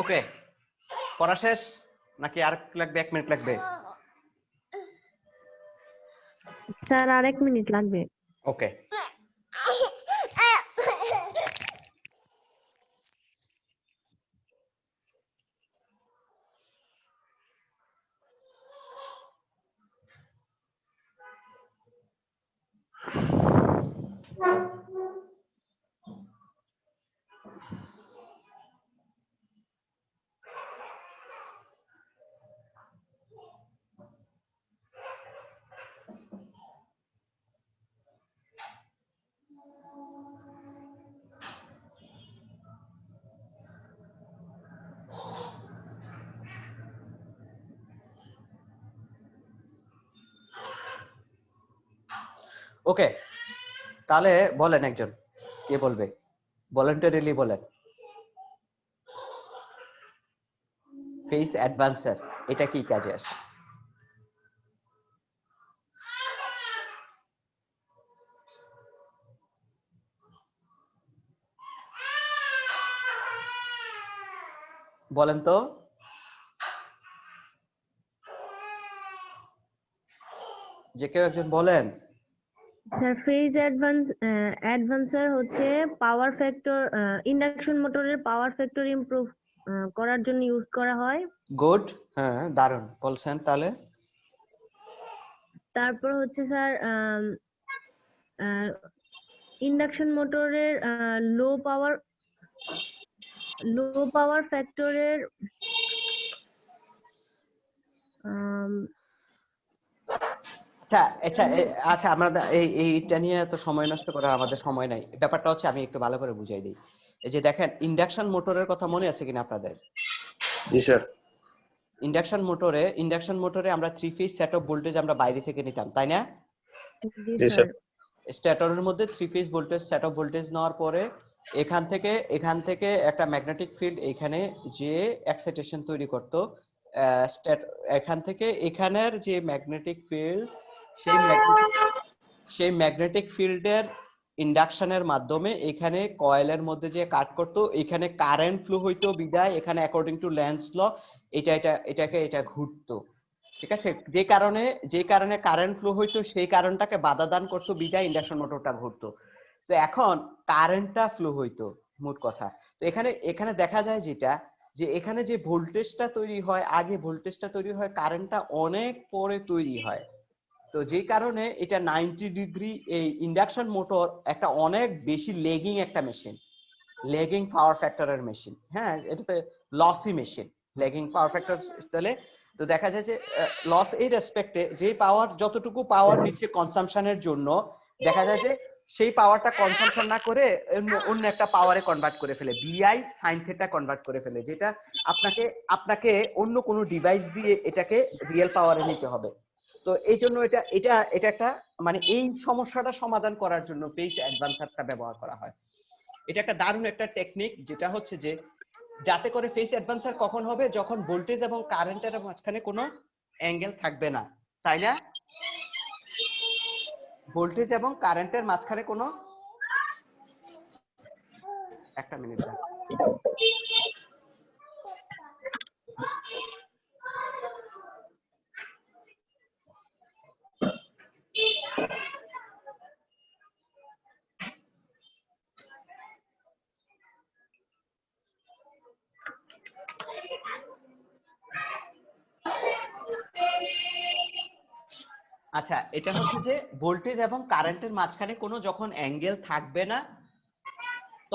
ওকে, পড়া শেষ নাকি আর লাগবে? 1 মিনিট লাগবে? স্যার আর 1 মিনিট লাগবে। ওকে, ওকে, তাহলে বলেন একজন, কে বলবে? ভলান্টারিলি বলেন। ফেস অ্যাডভান্সার এটা কি কাজে আসে? বলেন তো, যে কেউ একজন বলেন। স্যার ফেজ অ্যাডভান্সার হচ্ছে পাওয়ার ফ্যাক্টর, ইন্ডাকশন মোটরের পাওয়ার ফ্যাক্টর ইমপ্রুভ করার জন্য ইউজ করা হয়। গুড, হ্যাঁ দারুণ বলছেন। তাহলে তারপর হচ্ছে স্যার ইন্ডাকশন মোটরের লো পাওয়ার ফ্যাক্টরের আচ্ছা আচ্ছা আচ্ছা, আমরা এইটা নিয়ে তো সময় নষ্ট করার আমাদের সময় নাই। ব্যাপারটা হচ্ছে আমি একটু ভালো করে বুঝাই দিই। এই যে দেখেন, ইন্ডাকশন মোটরের কথা মনে আছে কিনা আপনাদের? জি স্যার। ইন্ডাকশন মোটরে আমরা 3 ফেজ সেট অফ ভোল্টেজ আমরা বাইরে থেকে নিতাম, তাই না? জি জি স্যার। স্যার। স্ট্যাটরের মধ্যে 3 phase voltage set of voltage নেওয়ার পরে এখান থেকে একটা ম্যাগনেটিক ফিল্ড এখানে যে এক্সাইটেশন তৈরি করত, এখান থেকে এখানের যে ম্যাগনেটিক ফিল্ড, সেই ম্যাগনেটিক ফিল্ডের ইন্ডাকশনের মাধ্যমে এখানে কয়েলের মধ্যে যে কাট করতো, এখানে কারেন্ট ফ্লো হইতো বিদায় এখানে অ্যাকর্ডিং টু ল্যান্স ল এটা ঘুরতো। ঠিক আছে, যে কারণে কারেন্ট ফ্লো হইতো সেই কারণটাকে বাধা দান করতো বিদায় ইন্ডাকশন মোটরটা ঘুরতো। তো এখন কারেন্টটা ফ্লো হইতো, মোট কথা। তো এখানে দেখা যায় যেটা, যে এখানে যে ভোল্টেজটা তৈরি হয়, আগে ভোল্টেজটা তৈরি হয়, কারেন্টটা অনেক পরে তৈরি হয়। তো যে কারণে এটা 90 ডিগ্রি, এই ইন্ডাকশন মোটর একটা অনেক বেশি লেগিং একটা মেশিন, লেগিং পাওয়ার ফ্যাক্টরের মেশিন। হ্যাঁ, এটাতে lassi machine, lagging power factor. তাহলে তো দেখা যায় যে লস এই রেসপেক্টে, যে পাওয়ার যতটুকু পাওয়ার নিচ্ছে কনসাম্পশনের জন্য, দেখা যায় যে সেই পাওয়ারটা কনসাম্পশন না করে অন্য একটা পাওয়ারে কনভার্ট করে ফেলে, বিআই সাইন থিটা কনভার্ট করে ফেলে, যেটা আপনাকে অন্য কোনো ডিভাইস দিয়ে এটাকে রিয়েল পাওয়ারে নিতে হবে। তো এই জন্য এটা একটা মানে এই সমস্যাটা সমাধান করার জন্য ফেজ অ্যাডভান্সারটা ব্যবহার করা হয়। এটা একটা দারুণ একটা টেকনিক, যেটা হচ্ছে যে যাতে করে ফেজ অ্যাডভান্সার কখন হবে, যখন ভোল্টেজ এবং কারেন্টের মাঝখানে কোনো অ্যাঙ্গেল থাকবে না, তাই না? ভোল্টেজ এবং কারেন্টের মাঝখানে কোনো, একটা মিনিট দাঁড়ান। আচ্ছা, এটা হচ্ছে যে ভোল্টেজ এবং কারেন্টের মাঝখানে কোনো যখন অ্যাঙ্গেল থাকবে না,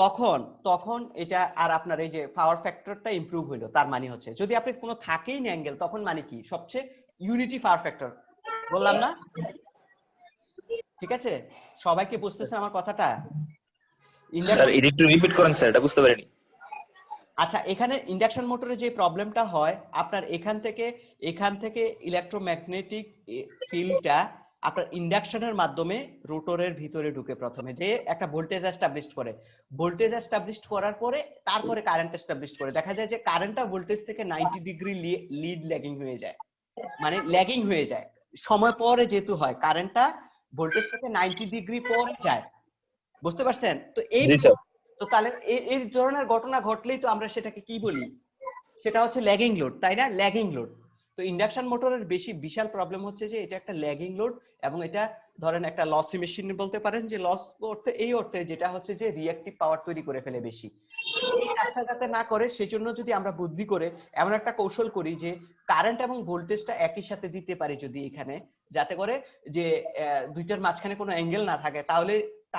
তখন এটা আর আপনার এই যে পাওয়ার ফ্যাক্টরটা ইমপ্রুভ হইলো, তার মানে হচ্ছে যদি আপনি কোনো থাকেই না অ্যাঙ্গেল, তখন মানে কি সবচেয়ে ইউনিটি পাওয়ার ফ্যাক্টর, বললাম না? ঠিক আছে, সবাই কি বুঝতেছেন আমার কথাটা? স্যার এটা একটু রিপিট করেন স্যার, এটা বুঝতে পারিনি। আচ্ছা, এখানে ইন্ডাকশন মোটরে যে প্রবলেমটা হয়, আপনার এখান থেকে ইলেকট্রোম্যাগনেটিক ফিল্ডটা আপনার ইন্ডাকশনের মাধ্যমে রোটরের ভিতরে ঢুকে, প্রথমে যে একটা ভোল্টেজ এস্টাবলিশ করে, ভোল্টেজ এস্টাবলিশ করার পরে তারপরে কারেন্ট এস্টাবলিশ করে। দেখা যায় যে কারেন্টটা ভোল্টেজ থেকে 90 ডিগ্রি লিড ল্যাগিং হয়ে যায়, মানে ল্যাগিং হয়ে যায় সময় পরে, যেহেতু হয় কারেন্টটা ভোল্টেজ থেকে 90 ডিগ্রি পরে যায়। বুঝতে পারছেন? তো জি স্যার। তো তাহলে এই ধরনের ঘটনা ঘটলেই তো আমরা সেটাকে কি বলি, সেটা হচ্ছে ল্যাগিং লোড, তাই না? Lagging load. তো ইন্ডাকশন মোটরের বিশাল প্রবলেম হচ্ছে যে এটা একটা ল্যাগিং লোড, এবং এটা ধরেন একটা লসি মেশিন বলতে পারেন, যে লস অর্থে এই অর্থে যেটা হচ্ছে যে রিঅ্যাক্টিভ পাওয়ার তৈরি করে ফেলে বেশি। এই কাজটা যাতে না করে সেজন্য যদি আমরা বুদ্ধি করে এমন একটা কৌশল করি যে কারেন্ট এবং ভোল্টেজটা একই সাথে দিতে পারি যদি এখানে, যাতে করে যে দুইটার মাঝখানে কোনো অ্যাঙ্গেল না থাকে,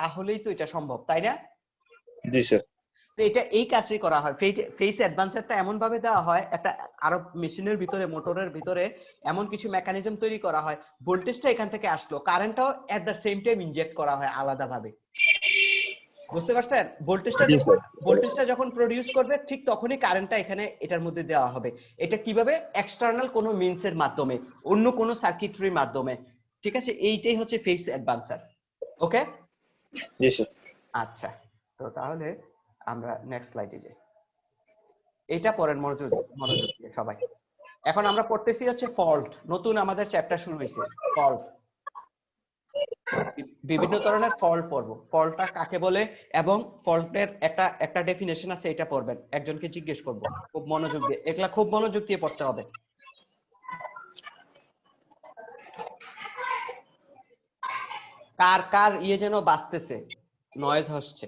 তাহলেই তো এটা সম্ভব, তাই না? জি স্যার। তো এটা এই কাজই করা হয়। ফেজ অ্যাডভান্সারটা এমন ভাবে দেওয়া হয়, একটা আরো মেশিনের ভিতরে, মোটরের ভিতরে এমন কিছু মেকানিজম তৈরি করা হয়, ভোল্টেজটা এখান থেকে আসলো, কারেন্টটাও at the same time inject করা হয় আলাদাভাবে। বুঝতে পারছেন? ভোল্টেজটা যখন প্রডিউস করবে ঠিক তখনই কারেন্টটা এখানে এটার মধ্যে দেওয়া হবে। এটা কিভাবে? এক্সটার্নাল কোনো মিনসের মাধ্যমে, অন্য কোনো সার্কিটরির মাধ্যমে। ঠিক আছে, এইটাই হচ্ছে ফেজ অ্যাডভান্সার। ওকে, জি স্যার। আচ্ছা, তো তাহলে আমরা নেক্সট স্লাইডে যাই। এটা পরের মনোযোগ দিয়ে সবাই। এখন আমরা পড়তেছি হচ্ছে ফল্ট, নতুন আমাদের চ্যাপ্টার শুরু হয়েছে, ফল্ট। বিভিন্ন ধরনের ফল্ট পড়বো, ফল্টটা কাকে বলে এবং ফল্টের একটা একটা ডেফিনেশন আছে, এটা পড়বেন, একজনকে জিজ্ঞেস করব, খুব মনোযোগ দিয়ে, এগুলা খুব মনোযোগ দিয়ে পড়তে হবে। কার কার যেন বাজতেছে, নয়েজ হচ্ছে।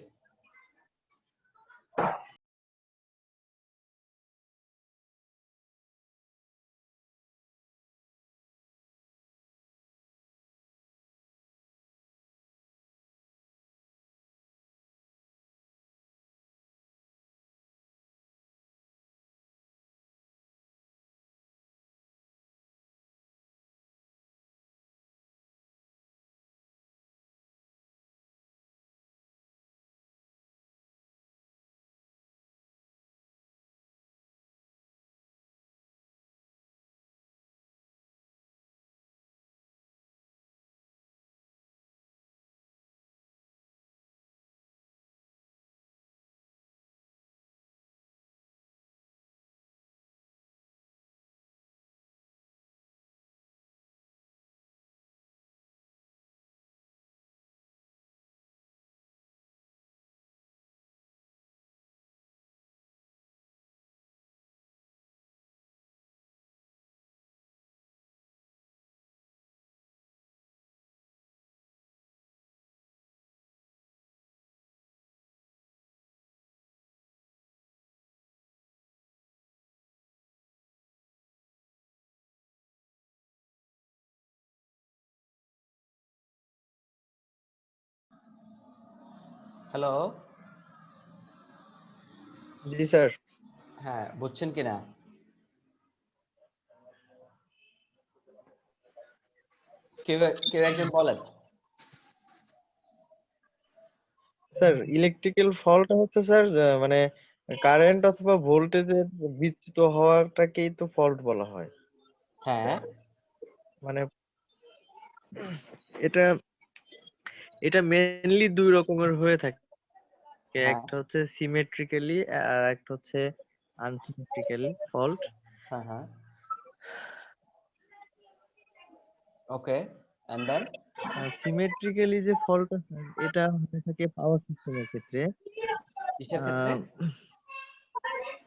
হ্যালো, জি স্যার। হ্যাঁ বুঝছেন কিনা? কেউ কেউ একজন বলেন। স্যার ইলেকট্রিক্যাল ফল্ট হচ্ছে স্যার মানে কারেন্ট অথবা ভোল্টেজের বিচ্যুত হওয়াটাকেই তো ফল্ট বলা হয়। হ্যাঁ মানে এটা এটা মেইনলি দুই রকমের হয়ে থাকে, হ্যাঁ একটা হচ্ছে সিমেট্রিক্যালি আর একটা হচ্ছে আনসিমেট্রিক্যালি ফল্ট। হ্যাঁ হ্যাঁ, ওকে, এন্ড দেন সিমেট্রিক্যালি যে ফল্ট এটা হয়ে থাকে পাওয়ার সিস্টেমের ক্ষেত্রে। কিসের ক্ষেত্রে? আহ,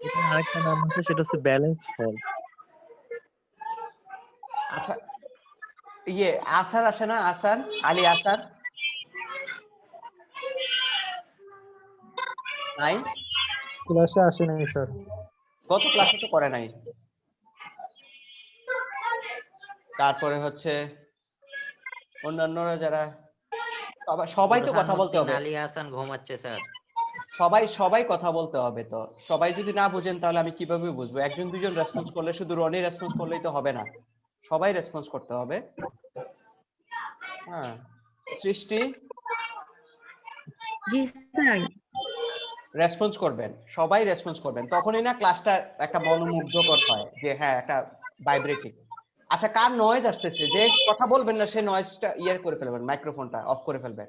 এটার আরেকটা নাম আছে, সেটা হচ্ছে ব্যালেন্স ফল্ট। আচ্ছা, আসার আসে না, আসার আলী আসার নাই, ক্লাসে আসে নাই স্যার। গত ক্লাসে তো করে নাই। তারপরে হচ্ছে অন্যান্যরা যারা, সবাই তো কথা বলতে বুরহানুদ্দিন হবে, আলী হাসান ঘুমাচ্ছে স্যার। সবাই সবাই কথা বলতে হবে। তো সবাই যদি না বুঝেন তাহলে আমি কিভাবে বুঝবো? একজন দুজন রেসপন্স করলে, শুধু রনি রেসপন্স করলেই তো হবে না, সবাই রেসপন্স করতে হবে। হ্যাঁ, সৃষ্টি জি স্যার। রেসপন্স করবেন, সবাই রেসপন্স করবেন, তখনই না ক্লাসটা একটা মনোমুগ্ধকর হয়, যে হ্যাঁ একটা ভাইব্রেটিং। আচ্ছা, কার নয়েজ আসতেছে? যে কথা বলবেন না সে নয়েজটা করে ফেলবেন, মাইক্রোফোনটা অফ করে ফেলবেন।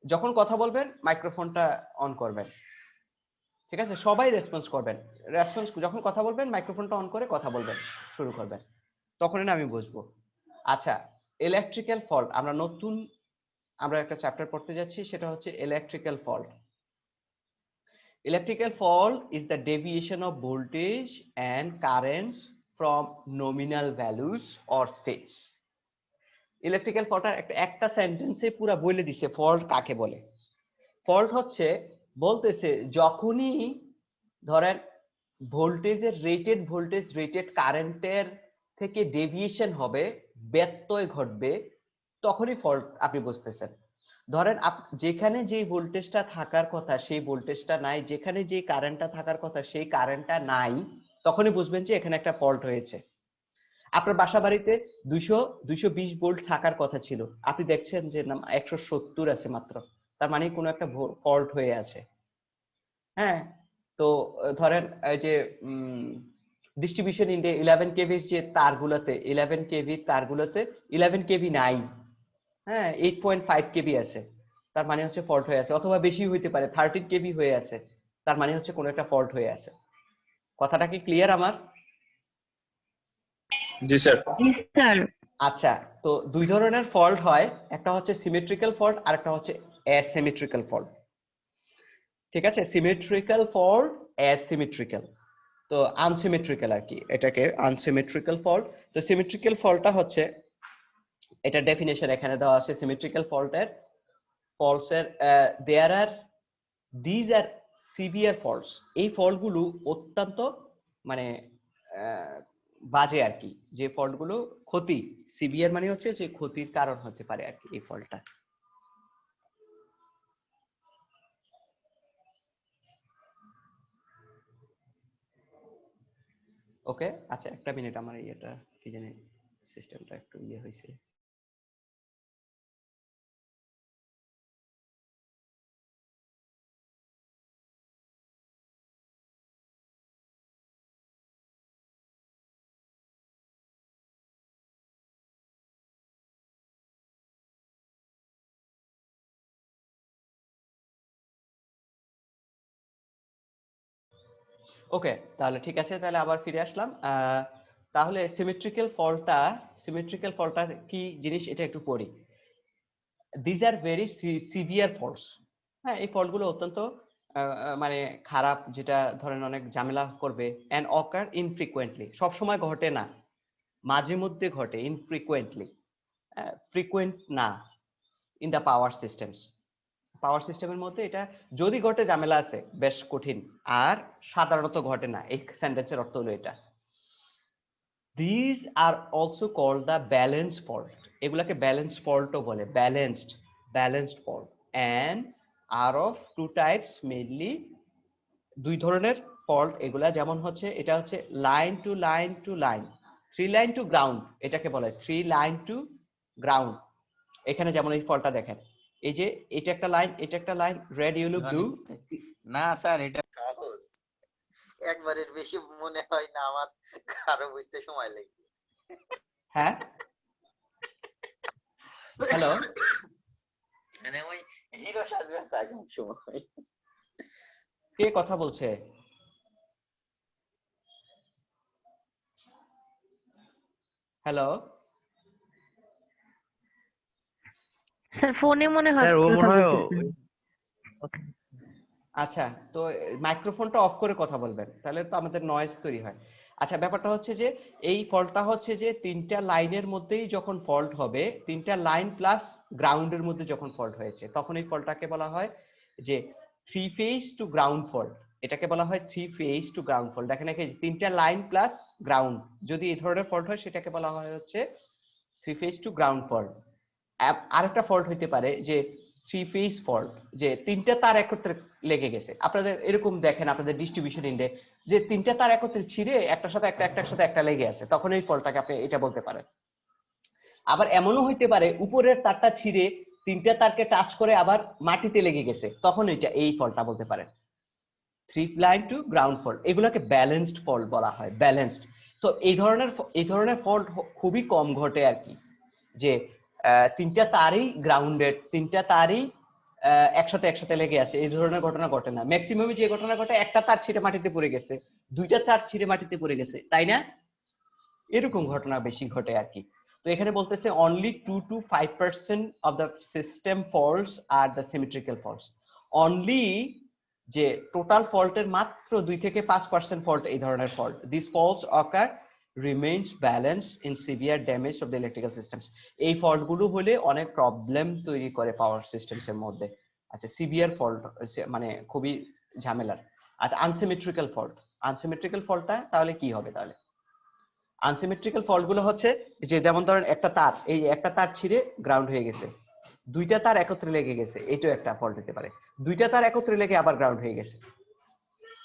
যখন কথা বলবেন মাইক্রোফোনটা অন করবেন, ঠিক আছে? সবাই রেসপন্স করবেন, রেসপন্স যখন কথা বলবেন মাইক্রোফোনটা অন করে কথা বলবেন, শুরু করবেন, তখনই না আমি বুঝবো। আচ্ছা, ইলেকট্রিক্যাল ফল্ট, আমরা একটা চ্যাপ্টার পড়তে যাচ্ছি, সেটা হচ্ছে electrical fault. Electrical fault is the deviation of voltage and currents from nominal values or states. Electrical fault একটা সেন্টেন্সে পুরো বলে দিছে ফল্ট কাকে বলে। ফল্ট হচ্ছে, বলতেছে যখনই ধরেন রেটেড ভোল্টেজ রেটেড কারেন্টের থেকে ডেভিয়েশন হবে, ব্যত্যয় ঘটবে, তখনই ফল্ট আপনি বুঝতেছেন। ধরেন যেখানে যে ভোল্টেজটা থাকার কথা সেই ভোল্টেজটা নাই, যেখানে যে কারেন্টটা থাকার কথা সেই কারেন্টটা নাই, তখনই বুঝবেন যে এখানে একটা ফল্ট হয়েছে। আপনার বাসা বাড়িতে 220 ভোল্ট থাকার কথা ছিল, আপনি দেখছেন যে না 170 আছে মাত্র, তার মানে কোনো একটা ফল্ট হয়ে আছে। হ্যাঁ, তো ধরেন এই যে ডিস্ট্রিবিউশন ইন্ডিয়া 11 কেভির যে তারগুলোতে, 11 কেভি তারগুলোতে 11 কেভি নাই, হ্যাঁ 8.5 কেভি আছে, তার মানে হচ্ছে ফল্ট হয়ে আছে। অথবা বেশি হইতে পারে, 13 কেভি হয়ে আছে, তার মানে হচ্ছে কোনো একটা ফল্ট হয়ে আছে। কথাটা কি ক্লিয়ার আমার? জি স্যার। জি স্যার। আচ্ছা, তো দুই ধরনের ফল্ট হয়, একটা হচ্ছে সিমেট্রিক্যাল ফল্ট আর একটা হচ্ছে অ্যাসিমেট্রিক্যাল ফল্ট। ঠিক আছে, সিমেট্রিক্যাল ফল্ট, অ্যাসিমেট্রিক্যাল, তো আনসিমেট্রিক্যাল আর কি, এটাকে আনসিমেট্রিক্যাল ফল্ট। তো সিমেট্রিক্যাল ফল্টটা হচ্ছে, এটা ডেফিনেশন এখানে দেওয়া আছে সিমেট্রিক্যাল ফল্টের। ফল্টসের there are these are severe faults, এই ফল্টগুলো অত্যন্ত মানে বাজে আর কি, যে ফল্টগুলো ক্ষতি, সিভিয়ার মানে হচ্ছে যে ক্ষতির কারণ হতে পারে আর কি এই ফল্টটা। ওকে, আচ্ছা একটা মিনিট, আমার এটা কি জানি সিস্টেমটা একটু ইয়ে হয়েছে। ওকে, তাহলে ঠিক আছে, তাহলে আবার ফিরে আসলাম। তাহলে সিমেট্রিক্যাল ফল্টটা কি জিনিস এটা একটু পড়ি। These are very severe faults. হ্যাঁ, এই ফল্টগুলো অত্যন্ত মানে খারাপ, যেটা ধরেন অনেক ঝামেলা করবে। এন্ড অকার ইনফ্রিকুয়েন্টলি, সব সময় ঘটে না, মাঝে মধ্যে ঘটে, ইনফ্রিকুয়েন্টলি, ফ্রিকুয়েন্ট না, ইন দা পাওয়ার সিস্টেমস। পাওয়ার সিস্টেমের মধ্যে এটা যদি ঘটে ঝামেলা আছে, বেশ কঠিন, আর সাধারণত ঘটে না, এই সেন্টেন্সের অর্থ হলো এটা। These are also called the balanced fault, এগুলাকে ব্যালেন্সড ফল্টও বলে, balanced fault, and are of two types mainly, দুই ধরনের ফল্ট এগুলা, যেমন হচ্ছে এটা হচ্ছে line to line to line, three line to ground, এটাকে বলে থ্রি লাইন টু গ্রাউন্ড। এখানে যেমন এই ফল্টটা দেখেন, এই যে এটা একটা লাইন, এটা একটা লাইন, রেড ইয়েলো ব্লু। না স্যার, এটা সহজ, একবারের বেশি মনে হয় না আমার, কারো বুঝতে সময় লাগবে। হ্যাঁ, হ্যালো, মানে ওই হিরো সাজবে স্যার সময়। কে কথা বলছে? হ্যালো, স্যার ফোনে মনে হয় স্যার ও কথা মনে হয় বলতেছেন। আচ্ছা, তো মাইক্রোফোনটা অফ করে কথা বলবেন, তাহলে তো আমাদের নয়েজ তৈরি হয়। আচ্ছা, ব্যাপারটা হচ্ছে যে এই ফল্টটা হচ্ছে যে তিনটা লাইনের মধ্যেই যখন ফল্ট হবে, তিনটা লাইন প্লাস গ্রাউন্ডের মধ্যে যখন ফল্ট হয়েছে, তখন এই ফল্টটাকে বলা হয় যে three phase to ground fault. এটাকে বলা হয় three phase to ground fault. দেখেন এখানে তিনটা লাইন প্লাস গ্রাউন্ড, যদি এই ধরনের ফল্ট হয় সেটাকে বলা হয় হচ্ছে three phase to ground fault. আরেকটা ফল্ট হইতে পারে যে থ্রি ফেজ ফল্ট, যে তিনটা তার একত্রে লেগে গেছে। আপনাদের এরকম দেখেন আপনাদের ডিস্ট্রিবিউশন ইন্ডে, যে তিনটা তার একত্রে ছিঁড়ে একটার সাথে একটা, একটার সাথে একটা লেগে আছে, তখন এই ফল্টটাকে আপনি এটা বলতে পারেন। আবার এমনও হইতে পারে উপরের তারটা ছিঁড়ে তিনটা তারকে টাচ করে আবার মাটিতে লেগে গেছে, তখন এটা এই ফল্টটা বলতে পারেন three line to ground fault. এগুলোকে ব্যালেন্সড ফল্ট বলা হয়, ব্যালেন্সড। তো এই ধরনের ফল্ট খুবই কম ঘটে আর কি, যে তিনটা তারই গ্রাউন্ডেড, তিনটা তারই একসাথে লেগে আছে, এই ধরনের ঘটনা ঘটে না। ম্যাক্সিমাম যে ঘটনা ঘটে, একটা তার ছিঁড়ে মাটিতে পড়ে গেছে, দুইটা তার ছিঁড়ে মাটিতে পড়ে গেছে, তাই না? এরকম ঘটনা বেশি ঘটে আর কি। তো এখানে বলতেছে only 2 to 5% of the system faults are the symmetrical faults. Only, যে টোটাল ফল্টের মাত্র 2 থেকে 5% ফল্ট এই ধরনের fault. This faults ochre remains balanced in severe damage of the electrical systems. এই ফল্ট গুলো হলে অনেক প্রবলেম তৈরি করে পাওয়ার সিস্টেমস এর মধ্যে। আচ্ছা, সিভিয়ার ফল্ট মানে খুবই ঝামেলার। আচ্ছা, আনসিমেট্রিক্যাল ফল্টটা তাহলে কি হবে? তাহলে আনসিমেট্রিক্যাল ফল্ট গুলো হচ্ছে যে, যেমন ধরেন একটা তার, এই একটা তার ছিঁড়ে গ্রাউন্ড হয়ে গেছে, দুইটা তার একত্রে লেগে গেছে, এটাও একটা ফল্ট হতে পারে। দুইটা তার একত্রে লেগে আবার গ্রাউন্ড হয়ে গেছে,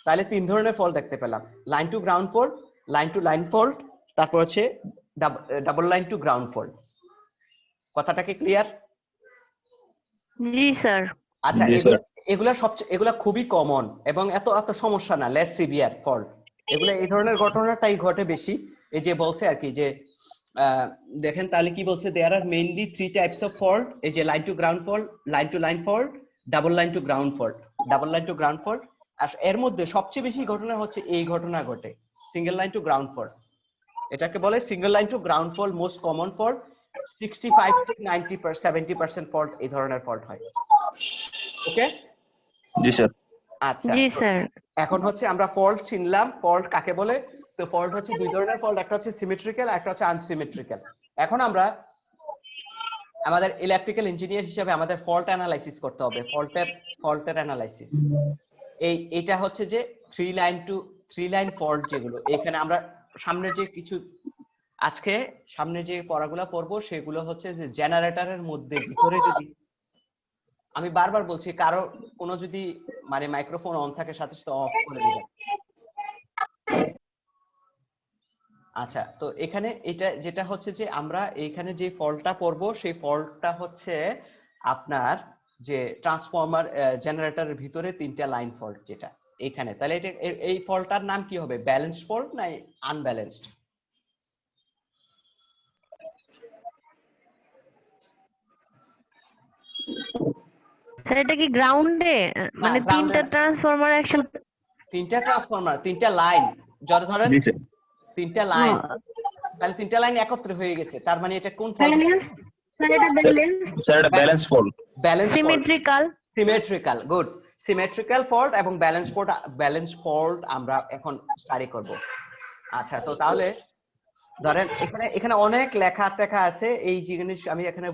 তাহলে তিন ধরনের ফল্ট দেখতে পেলাম, line to ground fault, line to line fault, তারপর হচ্ছে double line to ground fault. কথাটা কি ক্লিয়ার? জি স্যার। আচ্ছা, জি স্যার। এগুলা খুবই কমন এবং এত সমস্যা না, লেস সিভিয়ার ফল্ট। এগুলা এই ধরনের ঘটনাটাই ঘটে বেশি। এই যে বলছে আর কি যে দেখেন তাহলে কি বলছে, there are mainly three types of fault. এই যে line to ground fault, line to line fault, double line to ground fault, double line to ground fault. আর এর মধ্যে সবচেয়ে বেশি ঘটনা হচ্ছে এই ঘটনা ঘটে single line to ground fault. এটাকে বলে single line to ground fault, most common fault. 65 থেকে 90% 70% ফল্ট এই ধরনের ফল্ট হয়। ওকে, জি স্যার। আচ্ছা জি তো স্যার। এখন হচ্ছে আমরা ফল্ট চিনলাম, ফল্ট কাকে বলে। তো ফল্ট হচ্ছে দুই ধরনের ফল্ট, একটা হচ্ছে সিমেট্রিক্যাল, একটা হচ্ছে আনসিমেট্রিক্যাল। এখন আমরা আমাদের ইলেকট্রিক্যাল ইঞ্জিনিয়ার হিসেবে আমাদের ফল্ট অ্যানালাইসিস করতে হবে, ফল্টের অ্যানালাইসিস। এটা হচ্ছে যে থ্রি লাইন ফল্ট যেগুলো, এখানে আমরা আজকে সামনে যে পড়াগুলো পড়বো সেগুলো হচ্ছে যে জেনারেটরের মধ্যে ভিতরে যদি, আমি বারবার বলছি কারো কোনো যদি মানে মাইক্রোফোন অন থাকে সাথে সাথে অফ করে দিবেন। আচ্ছা, তো এখানে এটা যেটা হচ্ছে যে আমরা এইখানে যে ফল্টটা পড়বো সেই ফল্টটা হচ্ছে আপনার যে ট্রান্সফরমার জেনারেটরের ভিতরে 3টা লাইন ফল্ট যেটা এখানে, তাহলে এটা এই ফল্টটার নাম কি হবে, ব্যালেন্সড ফল্ট না আনব্যালেন্সড? স্যার এটা কি গ্রাউন্ডে মানে ground-এ তিনটা না। ট্রান্সফরমার একসাথে? 3টা ট্রান্সফরমার, 3টা লাইন, ধরেন জি স্যার। 3টা লাইন, তাহলে 3টা লাইন একত্রে হয়ে গেছে, তার মানে এটা কোন ফল্ট? ব্যালেন্স স্যার, এটা ব্যালেন্স স্যার এটা balance fault. Balance fault, symmetrical. Symmetrical, good. Symmetrical fault এবং ব্যালেন্স ফল্ট আমরা এখন স্টাডি করব। আচ্ছা, তো তাহলে ধরেন এখানে অনেক লেখা টেখা আছে, এই জিনিস আমি এখানে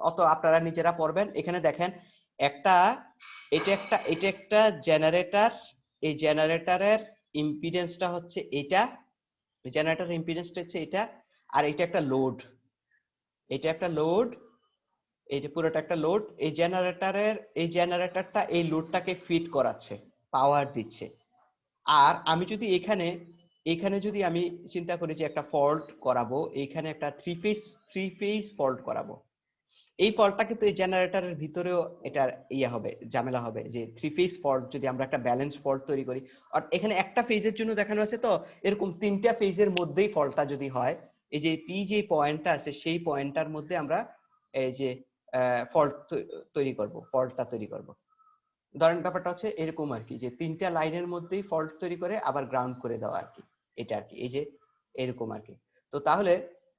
অত আপনারা নিজেরা পড়বেন। এখানে দেখেন এটা একটা জেনারেটর, এই জেনারেটরের ইম্পিডেন্সটা হচ্ছে এটা, জেনারেটর ইম্পিডেন্সটা হচ্ছে এটা, আর এটা একটা লোড, এটা একটা লোড, এই যে পুরোটা একটা লোড। এই জেনারেটরটা এই লোডটাকে ফিড করাচ্ছে, পাওয়ার দিচ্ছে। আর আমি যদি এখানে যদি আমি চিন্তা করি যে একটা ফল্ট করাবো, এইখানে একটা থ্রি ফেজ ফল্ট করাবো, এই ফল্টটা কিন্তু এই জেনারেটরের ভিতরেও এটা হবে, ঝামেলা হবে যে থ্রি ফেজ ফল্ট যদি আমরা একটা ব্যালেন্স ফল্ট তৈরি করি। আর এখানে একটা ফেজের জন্য দেখানো আছে, তো এরকম 3টা ফেজের মধ্যেই ফল্টটা যদি হয়, এই যে পি যে পয়েন্টটা আছে সেই পয়েন্টটার মধ্যে আমরা এই যে ফল্টটা তৈরি করব। ধরেন ব্যাপারটা হচ্ছে এরকম আর কি, যে 3টা লাইনের মধ্যেই ফল্ট তৈরি করে আবার গ্রাউন্ড করে দেওয়া আর কি, এটা আর কি, এই যে এরকম আর কি। তো তাহলে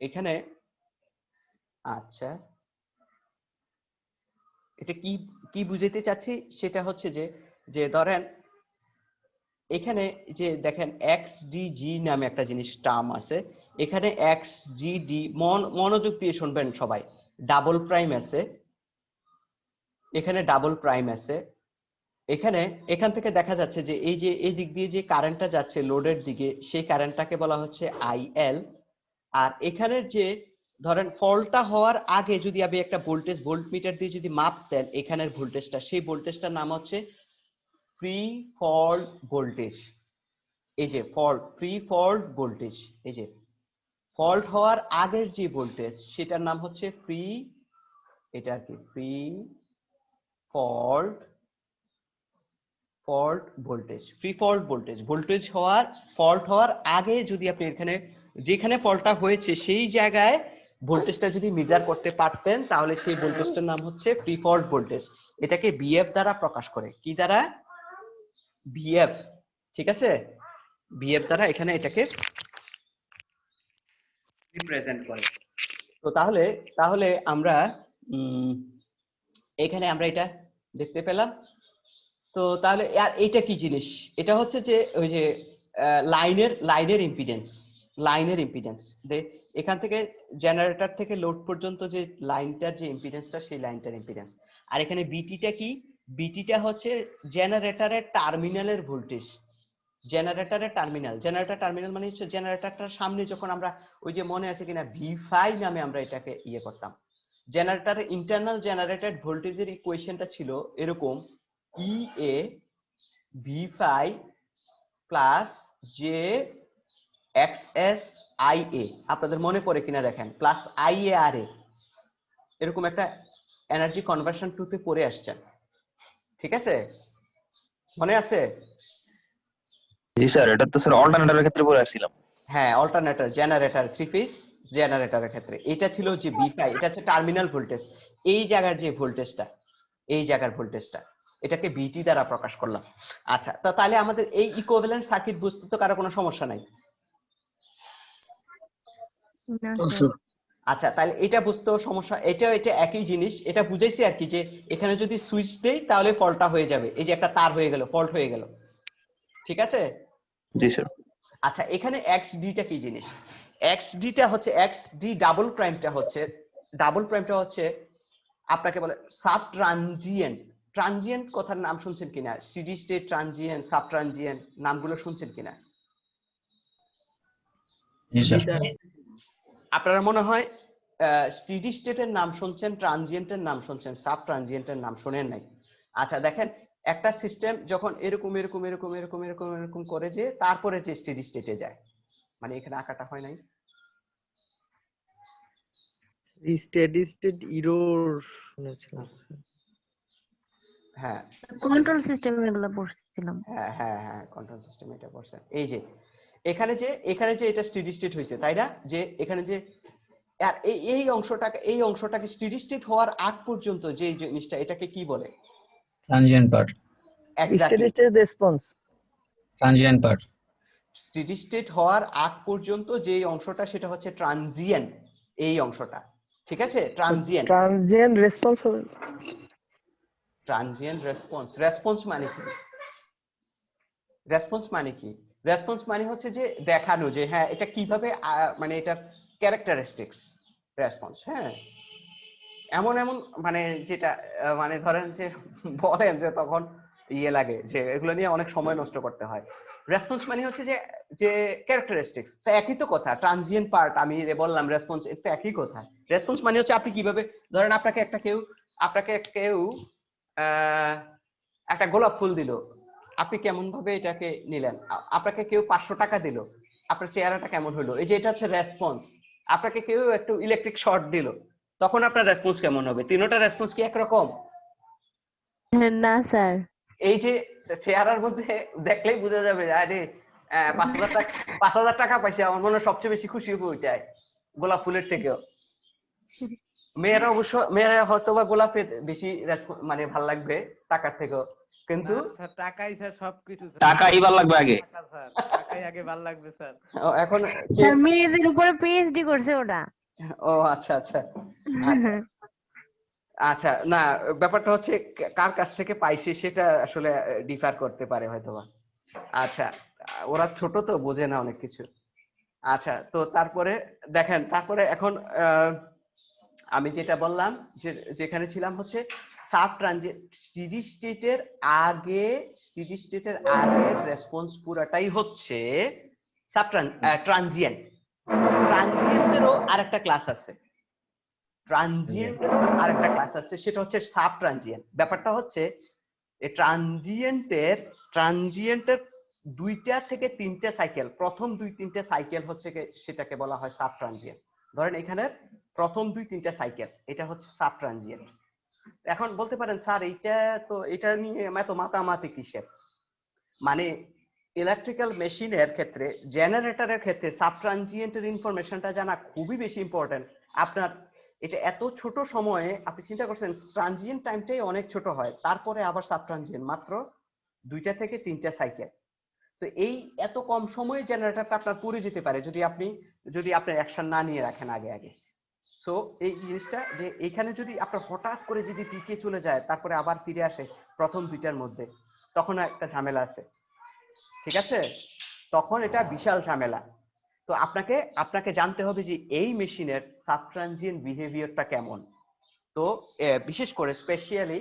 এখানে আচ্ছা, এটা কি কি বুঝাইতে চাচ্ছি সেটা হচ্ছে যে ধরেন এখানে যে দেখেন এক্সডিজি নামে একটা জিনিস টার্ম আছে, এখানে এক্সজিডি মনোযোগ দিয়ে শুনবেন সবাই, ডাবল প্রাইম আছে, এখানে ডাবল প্রাইম আছে, এখান থেকে দেখা যাচ্ছে যে এই দিক দিয়ে যে কারেন্টটা যাচ্ছে লোডের দিকে, সেই কারেন্টটাকে বলা হচ্ছে আইএল। আর এখানের যে ধরেন ফল্টটা হওয়ার আগে যদি আপনি একটা ভোল্টমিটার দিয়ে যদি মাপতেন এখানের ভোল্টেজটা, সেই ভোল্টেজটার নাম হচ্ছে প্রি ফল্ট ভোল্টেজ। এই যে প্রি ফল্ট ভোল্টেজ, এই যে ফল্ট হওয়ার আগের যে ভোল্টেজ সেটার নাম হচ্ছে এটা আর কি pre fault voltage. Pre fault voltage fault হওয়ার আগে যদি আপনি যেখানে ফল্টটা হয়েছে সেই জায়গায় ভোল্টেজটা যদি মেজার করতে পারতেন, তাহলে সেই ভোল্টেজটার নাম হচ্ছে প্রি ফল্ট ভোল্টেজ। এটাকে বিএফ দ্বারা প্রকাশ করে, কি দ্বারা? বিএফ, ঠিক আছে, বিএফ দ্বারা এখানে এটাকে রিপ্রেজেন্ট করে। তো তাহলে আমরা এখানে আমরা এটা দেখতে পেলাম। তো তাহলে আর এটা কি জিনিস, এটা হচ্ছে যে ওই যে লাইনের ইম্পিডেন্স এখান থেকে জেনারেটর থেকে লোড পর্যন্ত যে লাইনটার যে ইম্পিডেন্সটা, সেই লাইনটার ইম্পিডেন্স। আর এখানে বিটিটা কি? বিটিটা হচ্ছে জেনারেটরের টার্মিনালের ভোল্টেজ, জেনারেটর টার্মিনাল মানে হচ্ছে জেনারেটরটার সামনে যখন আমরা ওই যে মনে আছে কিনা ভি5 নামে আমরা এটাকে করতাম, জেনারেটরের ইন্টারনাল জেনারেটেড ভোল্টেজের ইকুয়েশনটা ছিল এরকম, ইএ ভি5 প্লাস জে এক্সএস আইএ, আপনাদের মনে পড়ে কিনা দেখেন, প্লাস আইএ আর এ, এরকম একটা এনার্জি কনভার্সন টুতে পড়ে আসছেন, ঠিক আছে, মনে আছে? জি স্যার, এটা তো স্যার অল্টারনেটরের ক্ষেত্রে পড়ে আসছিলাম। হ্যাঁ, অল্টারনেটর জেনারেটর, থ্রি ফেজ জেনারেটরের ক্ষেত্রে এটা ছিল যে ভি5, এটা হচ্ছে টার্মিনাল ভোল্টেজ, এই জায়গার যে ভোল্টেজটা, এই জায়গার ভোল্টেজটা, এটাকে বিটি দ্বারা প্রকাশ করলাম। আচ্ছা, তো তাহলে আমাদের এই ইকুইভ্যালেন্ট সার্কিট বুঝতে তো কারো কোনো সমস্যা নাই? না ও স্যার। স্যার আচ্ছা, তাহলে এটা বুঝতেও সমস্যা, এটা একই জিনিস, এটা বুঝাইছি আর কি, যে এখানে যদি সুইচ দেই তাহলে ফল্টটা হয়ে যাবে, এই যে একটা তার হয়ে গেল, ফল্ট হয়ে গেল, ঠিক আছে। জি স্যার। আচ্ছা, এখানে এক্সডিটা কি জিনিস? এক্সডিটা হচ্ছে, এক্সডি ডাবল প্রাইমটা হচ্ছে আপনাকে বলে সাব ট্রানজিয়েন্ট। ট্রানজিয়েন্ট কথার নাম শুনছেন কিনা? Steady state transient, sub transient নামগুলো শুনছেন কিনা? জি স্যার আপনারা মনে হয় স্টেডি স্টেটের নাম শুনছেন, ট্রানজিয়েন্টের নাম শুনছেন, সাব ট্রানজিয়েন্টের নাম শুনেন নাই। আচ্ছা দেখেন, একটা সিস্টেম যখন এরকম এরকম এরকম এরকম এরকম এরকম করে, যে তারপরে যে স্টেডি স্টেটে যায়, মানে এখানে আঁকাটা হয় নাই। স্টেডি স্টেট ইরর শুনেছিলাম। হ্যাঁ কন্ট্রোল সিস্টেম এগুলো পড়ছিলাম। হ্যাঁ হ্যাঁ হ্যাঁ, কন্ট্রোল সিস্টেম এটা পড়ছেন। এই যে এখানে যে এটা স্টেডি স্টেট হয়েছে, তাই না? যে এখানে যে আর এই অংশটাকে স্টেডি স্টেট হওয়ার আগ পর্যন্ত যে জিনিসটা, এটাকে কি বলে? Transient part exactly, steady state response. Transient part steady state হওয়ার আগ পর্যন্ত যে অংশটা, সেটা হচ্ছে ট্রানজিয়েন্ট, এই অংশটা, ঠিক আছে? ট্রানজিয়েন্ট। ট্রানজিয়েন্ট রেসপন্স হবে। ট্রানজিয়েন্ট রেসপন্স, রেসপন্স মানে কি? রেসপন্স মানে কি? রেসপন্স মানে হচ্ছে যে দেখানো, যে হ্যাঁ এটা কিভাবে মানে এটার ক্যারেক্টারিস্টিক্স রেসপন্স। হ্যাঁ, এমন এমন মানে যেটা মানে ধরেন যে বলেন যে তখন ইয়ে লাগে, যে এগুলো নিয়ে অনেক সময় নষ্ট করতে হয়। রেসপন্স মানে হচ্ছে যে যে ক্যারেক্টারিস্টিক্স, তা একই তো কথা। ট্রানজিয়েন্ট পার্ট আমি বললাম, রেসপন্স, এটা একই কথা। রেসপন্স মানে হচ্ছে আপনি কিভাবে, ধরেন আপনাকে কেউ একটা গোলাপ ফুল দিল, আপনি কেমন ভাবে এটাকে নিলেন? আপনাকে কেউ 500 টাকা দিল, আপনার চেহারাটা কেমন হলো? এই যে এটা হচ্ছে রেসপন্স। আপনাকে কেউ একটু ইলেকট্রিক শর্ট দিল, তখন আপনার রেসপন্স কেমন হবে? তিনটা রেসপন্স কি একরকম? না স্যার। এই যে চেহারার মধ্যে দেখলেই বোঝা যাবে, আরে 5,000 টাকা, 5,000 টাকা পাইছে, আমার মনে হয় সবচেয়ে বেশি খুশি হবে ওইটাই, গোলাপ ফুলের থেকেও। মেয়েরা হয়তো বা গোলাপে বেশি মানে ভাল লাগবে টাকার থেকেও, কিন্তু টাকাই স্যার সবকিছু, টাকাই ভাল লাগবে আগে। স্যার টাকাই আগে ভাল লাগবে স্যার। এখন স্যার মেয়েদের উপরে পিএইচডি করছে ওটা। ও আচ্ছা আচ্ছা আচ্ছা, না ব্যাপারটা হচ্ছে কার কাছ থেকে পাইছে সেটা আসলে ডিফার করতে পারে হয়তোবা। আচ্ছা, ওরা ছোট তো বোঝে না অনেক কিছু। আচ্ছা, তো তারপরে দেখেন, তারপরে এখন আমি যেটা বললাম, যেখানে ছিলাম হচ্ছে সাব ট্রানজিয়েন্ট। স্টেডি স্টেটের আগের রেসপন্স পুরাটাই হচ্ছে সাব ট্রানজিয়েন্ট। ট্রানজিয়েন্টেরও আরেকটা ক্লাস আছে, সেটা হচ্ছে সাব ট্রানজিয়েন্ট। ব্যাপারটা হচ্ছে এই ট্রানজিয়েন্টের 2টা থেকে 3টে সাইকেল, প্রথম 2-3টে সাইকেল হচ্ছে সেটাকে বলা হয় সাব ট্রানজিয়েন্ট। ধরেন এখানে প্রথম 2-3টে সাইকেল, এটা হচ্ছে সাব ট্রানজিয়েন্ট। এখন বলতে পারেন স্যার এটা নিয়ে এত মাতামাতি কিসের? মানে ইলেকট্রিক্যাল মেশিনের ক্ষেত্রে, জেনারেটরের ক্ষেত্রে সাব ট্রানজিয়েন্টের ইনফরমেশনটা জানা খুবই বেশি ইম্পর্টেন্ট। আপনার এটা এত ছোট সময়ে আপনি চিন্তা করছেন, ট্রানজিয়েন্ট টাইমটাই অনেক ছোট হয়, তারপরে আবার সাব ট্রানজিয়েন্ট মাত্র 2টা থেকে 3টে সাইকেল। তো এই এত কম সময়ে জেনারেটরটা আপনার পুড়ে যেতে পারে যদি আপনি অ্যাকশন না নিয়ে রাখেন আগে আগে। সো এই জিনিসটা, যে এখানে যদি আপনার হঠাৎ করে যদি পিকে চলে যায়, তারপরে আবার ফিরে আসে প্রথম 2টার মধ্যে, তখন একটা ঝামেলা আছে, ঠিক আছে? তখন এটা বিশাল ঝামেলা। তো আপনাকে জানতে হবে যে এই মেশিনের সাব ট্রানজিয়েন্ট বিহেভিয়ারটা কেমন। তো বিশেষ করে স্পেশালি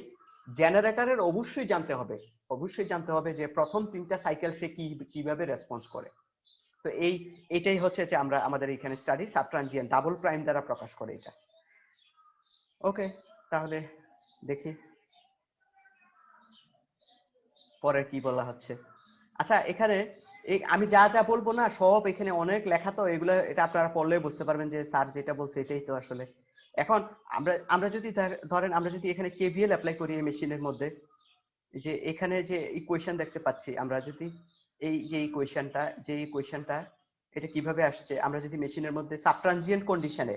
জেনারেটরের অবশ্যই জানতে হবে যে প্রথম 3টা সাইকেল সে কিভাবে রেসপন্স করে। তো এইটাই হচ্ছে যে আমরা আমাদের এখানে study sub transient double prime দ্বারা প্রকাশ করে এটা। ওকে, তাহলে দেখি পরে কি বলা হচ্ছে। আচ্ছা, এখানে আমি যা যা বলবো না, সব এখানে অনেক লেখা, তো এগুলো এটা আপনারা পড়লে বুঝতে পারবেন যে স্যার যেটা বলছে এটাই তো আসলে। এখন আমরা যদি ধরেন আমরা যদি এখানে কেভিএল অ্যাপ্লাই করি এই মেশিনের মধ্যে, যে এখানে যে ইকুয়েশন দেখতে পাচ্ছি, আমরা যদি এই যে ইকুয়েশনটা এটা কিভাবে আসছে, আমরা যদি মেশিনের মধ্যে সাব ট্রানজিয়েন্ট কন্ডিশনে,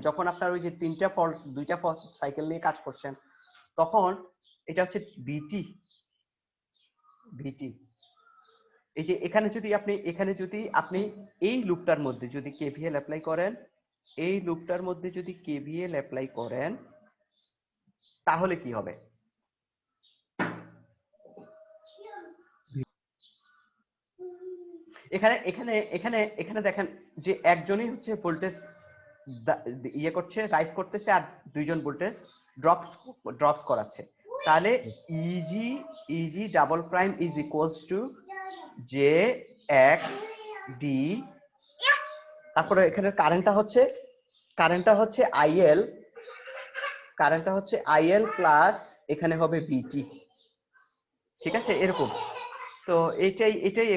যখন আপনার ওই যে 2টা সাইকেল নিয়ে কাজ করছেন, তখন এটা হচ্ছে বিটি এই যে এখানে যদি আপনি এই লুপটার মধ্যে যদি কেভিএল অ্যাপ্লাই করেন, এই লুপটার মধ্যে যদি কেভিএল অ্যাপ্লাই করেন তাহলে কি হবে? এখানে এখানে এখানে এখানে দেখেন যে একজনই হচ্ছে ভোল্টেজ ইয়ে করছে, রাইজ করতেছে, আর দুইজন ভোল্টেজ ড্রপস করাচ্ছে। তাহলে easy double prime is equals to J x D, তারপরে এখানে কারেন্টটা হচ্ছে আইএল প্লাস এখানে হবে বিটি, ঠিক আছে এরকম। তো এটাই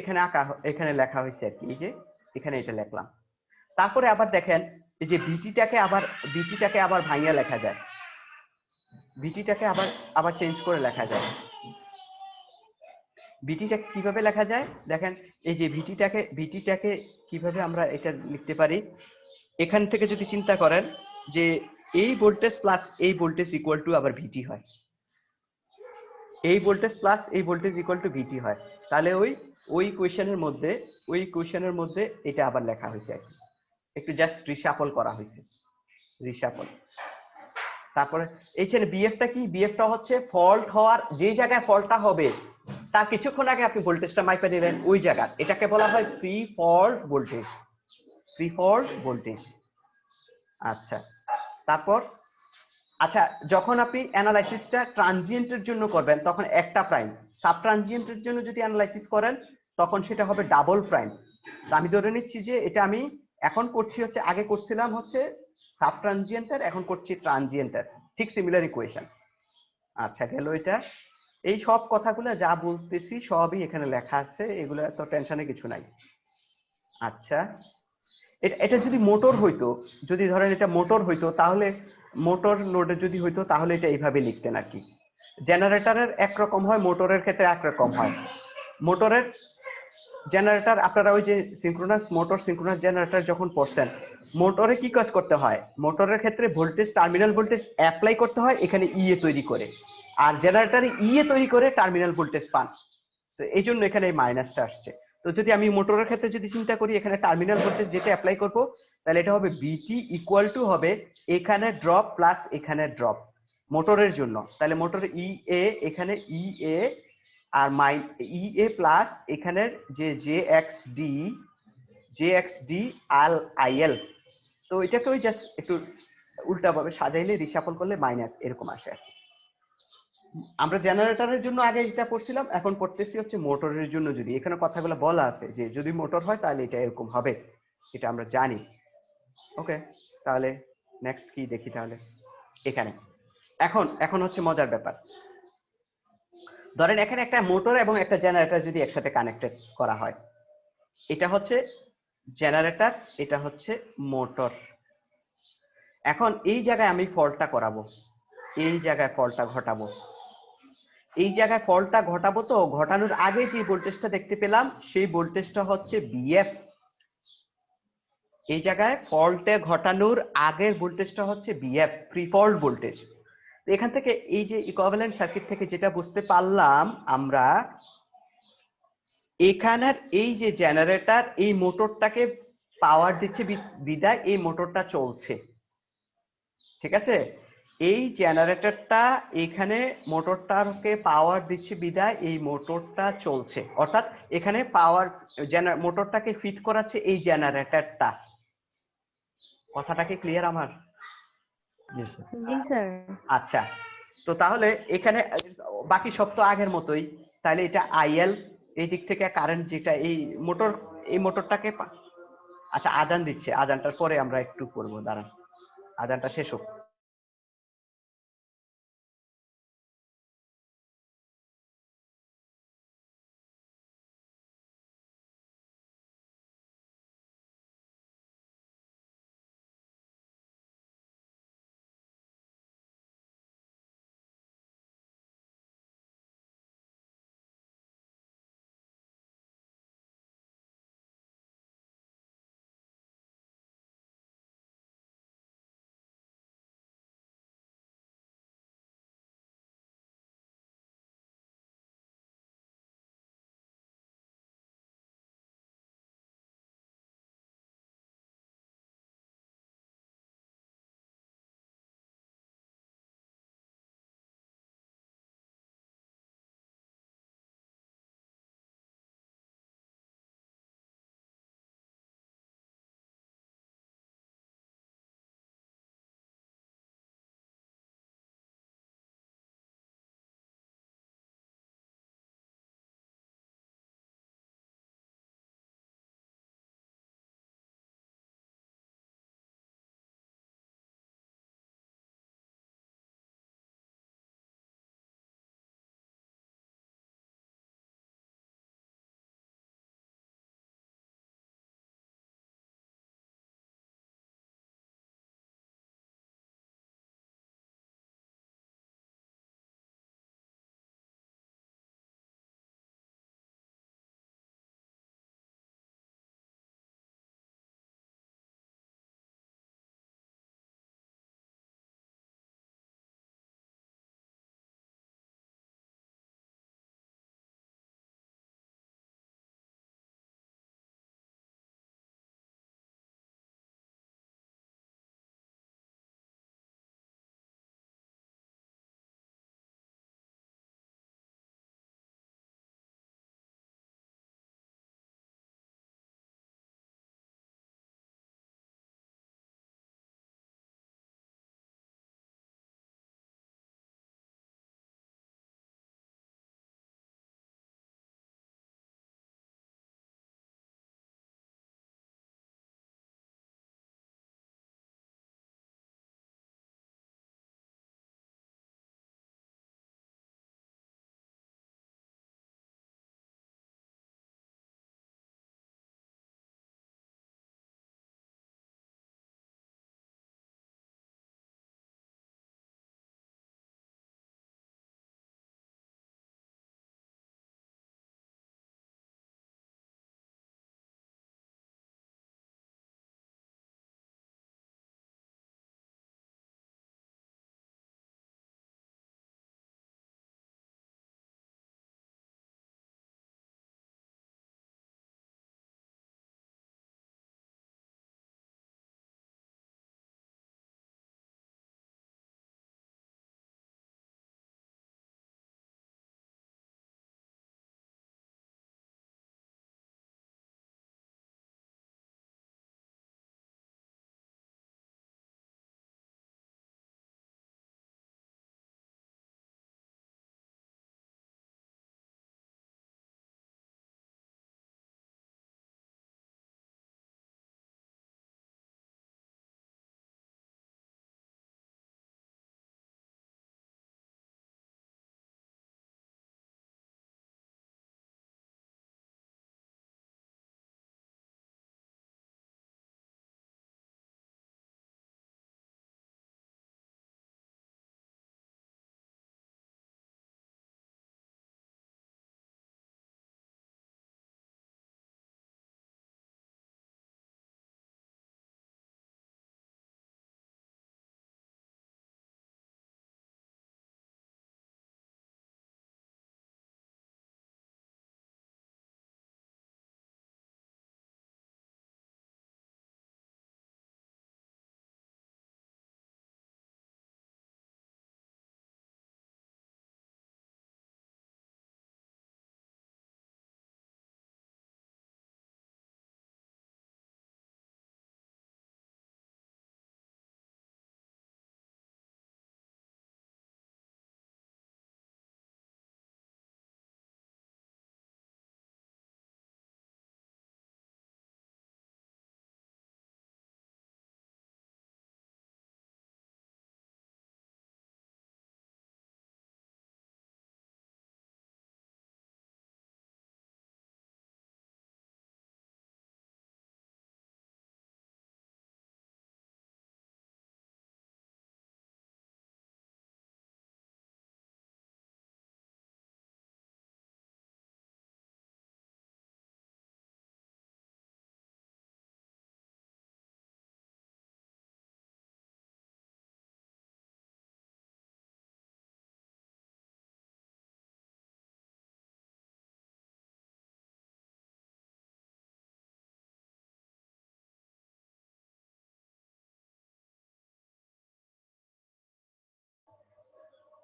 এখানে লেখা হয়েছে আর কি, এই যে এখানে এটা লিখলাম। তারপরে আবার দেখেন এই যে বিটিটাকে আবার ভাঙিয়ে লেখা যায়, বিটিটাকে আবার চেঞ্জ করে লেখা যায়। বিটিটা কিভাবে লেখা যায় দেখেন, এই যে বিটিটাকে কিভাবে আমরা এটা লিখতে পারি, এখান থেকে যদি চিন্তা করেন যে এই ভোল্টেজ প্লাস এই ভোল্টেজ ইকুয়াল টু আবার ভিটি হয়, এই ভোল্টেজ প্লাস এই ভোল্টেজ ইকুয়াল টু ভিটি হয়, তাহলে ওই কোয়েশ্চেনের মধ্যে এটা আবার লেখা হয়েছে আর কি, একটু জাস্ট রিশাফল করা হয়েছে, রিশাফল। তারপরে এইখানে বিএফটা কি, বিএফটা হচ্ছে ফল্ট হওয়ার যে জায়গায় ফল্টটা হবে তার কিছুক্ষণ আগে আপনি ভোল্টেজটা মাইপা নিলেন ওই জায়গা, এটাকে বলা হয় প্রি ফল্ট ভোল্টেজ। আচ্ছা, তারপর আচ্ছা যখন আপনি অ্যানালাইসিসটা ট্রানজিয়েন্টের জন্য করবেন তখন একটা প্রাইম, সাব ট্রানজিয়েন্টের জন্য যদি অ্যানালাইসিস করেন তখন সেটা হবে ডাবল প্রাইম। তো আমি ধরে নিচ্ছি যে এটা আমি এখন করছি হচ্ছে, আগে করছিলাম হচ্ছে সাব ট্রানজিয়েন্টের, এখন করছি ট্রানজিয়েন্টের, ঠিক সিমিলার ইকুয়েশন। আচ্ছা গেল এটা। এই সব কথাগুলো যা বলতেছি সবই এখানে লেখা আছে, এগুলো তো টেনশনে কিছু নাই। আচ্ছা এটা যদি মোটর হইতো, যদি ধরেন এটা মোটর হইতো, তাহলে মোটর লোডে যদি হইতো তাহলে এটা এইভাবে লিখতেন আর কি। জেনারেটরের একরকম হয়, মোটরের ক্ষেত্রে একরকম হয়। মোটরের জেনারেটর আপনারা ওই যে সিনক্রোনাস মোটর, সিনক্রোনাস জেনারেটর যখন পড়ছেন, মোটরে কি কাজ করতে হয়, মোটরের ক্ষেত্রে ভোল্টেজ, টার্মিনাল ভোল্টেজ অ্যাপ্লাই করতে হয় এখানে ইএ তৈরি করে, আর জেনারেটরে ইএ তৈরি করে টার্মিনাল ভোল্টেজ পান। তো এই জন্য এখানে এই মাইনাসটা আসছে। তো যদি আমি মোটরের ক্ষেত্রে যদি চিন্তা করি, এখানে টার্মিনাল ভোল্টেজ যেটা অ্যাপ্লাই করব, তাহলে এটা হবে বিটি ইকুয়াল টু হবে এখানে ড্রপ প্লাস এখানে ড্রপ মোটরের জন্য। তাহলে মোটরের ইএ এখানে ইএ আর ইএ প্লাস এখানের যে জে এক্স ডি আল আইএল। তো এটাকে ওই জাস্ট একটু উল্টা ভাবে সাজাইলে, রিশাফল করলে মাইনাস এরকম আসে আর কি। আমরা জেনারেটরের জন্য আগে এটা পড়ছিলাম, এখন পড়তেছি হচ্ছে মোটরের জন্য। যদি এখানে কথাগুলো বলা আছে যে যদি মোটর হয় তাহলে এটা এরকম হবে, এটা আমরা জানি। ওকে, তাহলে নেক্সট কি দেখি তাহলে এখানে। এখন হচ্ছে মজার ব্যাপার, ধরেন এখানে একটা মোটর এবং একটা জেনারেটর যদি একসাথে কানেক্টেড করা হয়, এটা হচ্ছে জেনারেটর, এটা হচ্ছে মোটর। এখন এই জায়গায় আমি ফল্টটা করাবো, এই জায়গায় ফল্টটা ঘটাবো, এই জায়গায় ফল্টটা ঘটাবো। তো ঘটানোর আগে যে ভোল্টেজটা দেখতে পেলাম সেই ভোল্টেজটা হচ্ছে বিএফ। এই জায়গায় ফল্টে ঘটানোর আগের ভোল্টেজটা হচ্ছে বিএফ, প্রি ফল্ট ভোল্টেজ। এখান থেকে এই যে ইকুইভ্যালেন্ট সার্কিট থেকে যেটা বুঝতে পারলাম আমরা, এখানের এই যে জেনারেটর এই মোটরটাকে পাওয়ার দিচ্ছে বিদায় এই মোটরটা চলছে, ঠিক আছে। এই জেনারেটরটা এখানে মোটরটাকে পাওয়ার দিচ্ছে বিদায় এই মোটরটা চলছে, অর্থাৎ এখানে পাওয়ার মোটরটাকে ফিট করাচ্ছে এই জেনারেটরটা। কথাটা কি ক্লিয়ার আমার? জি স্যার। আচ্ছা, তো তাহলে এখানে বাকি সব তো আগের মতোই। তাহলে এটা আইএল, এই দিক থেকে কারেন্ট যেটা এই মোটরটাকে আচ্ছা আজান দিচ্ছে, আজানটার পরে আমরা একটু করবো, দাঁড়ান আজানটা শেষ হোক।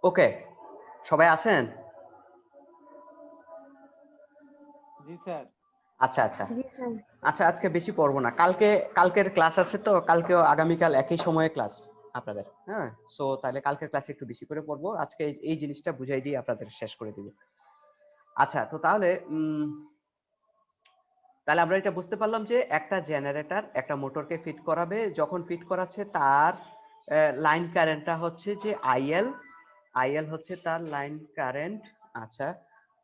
ওকে, সবাই আছেন? জি স্যার। আচ্ছা আচ্ছা জি স্যার। আচ্ছা, আজকে বেশি পড়বো না, কালকের ক্লাস আছে, তো কালকেও আগামীকাল একই সময়ে ক্লাস আপনাদের। হ্যাঁ, সো তাহলে কালকের ক্লাসে একটু বেশি করে পড়বো, আজকে এই জিনিসটা বুঝাই দিয়ে আপনাদের শেষ করে দিব। আচ্ছা, তো তাহলে তাহলে আমরা এটা বুঝতে পারলাম যে একটা জেনারেটর একটা মোটরকে ফিট করাবে, যখন ফিট করাচ্ছে তার লাইন কারেন্টটা হচ্ছে যে আইএল হচ্ছে তার লাইন কারেন্ট। আচ্ছা,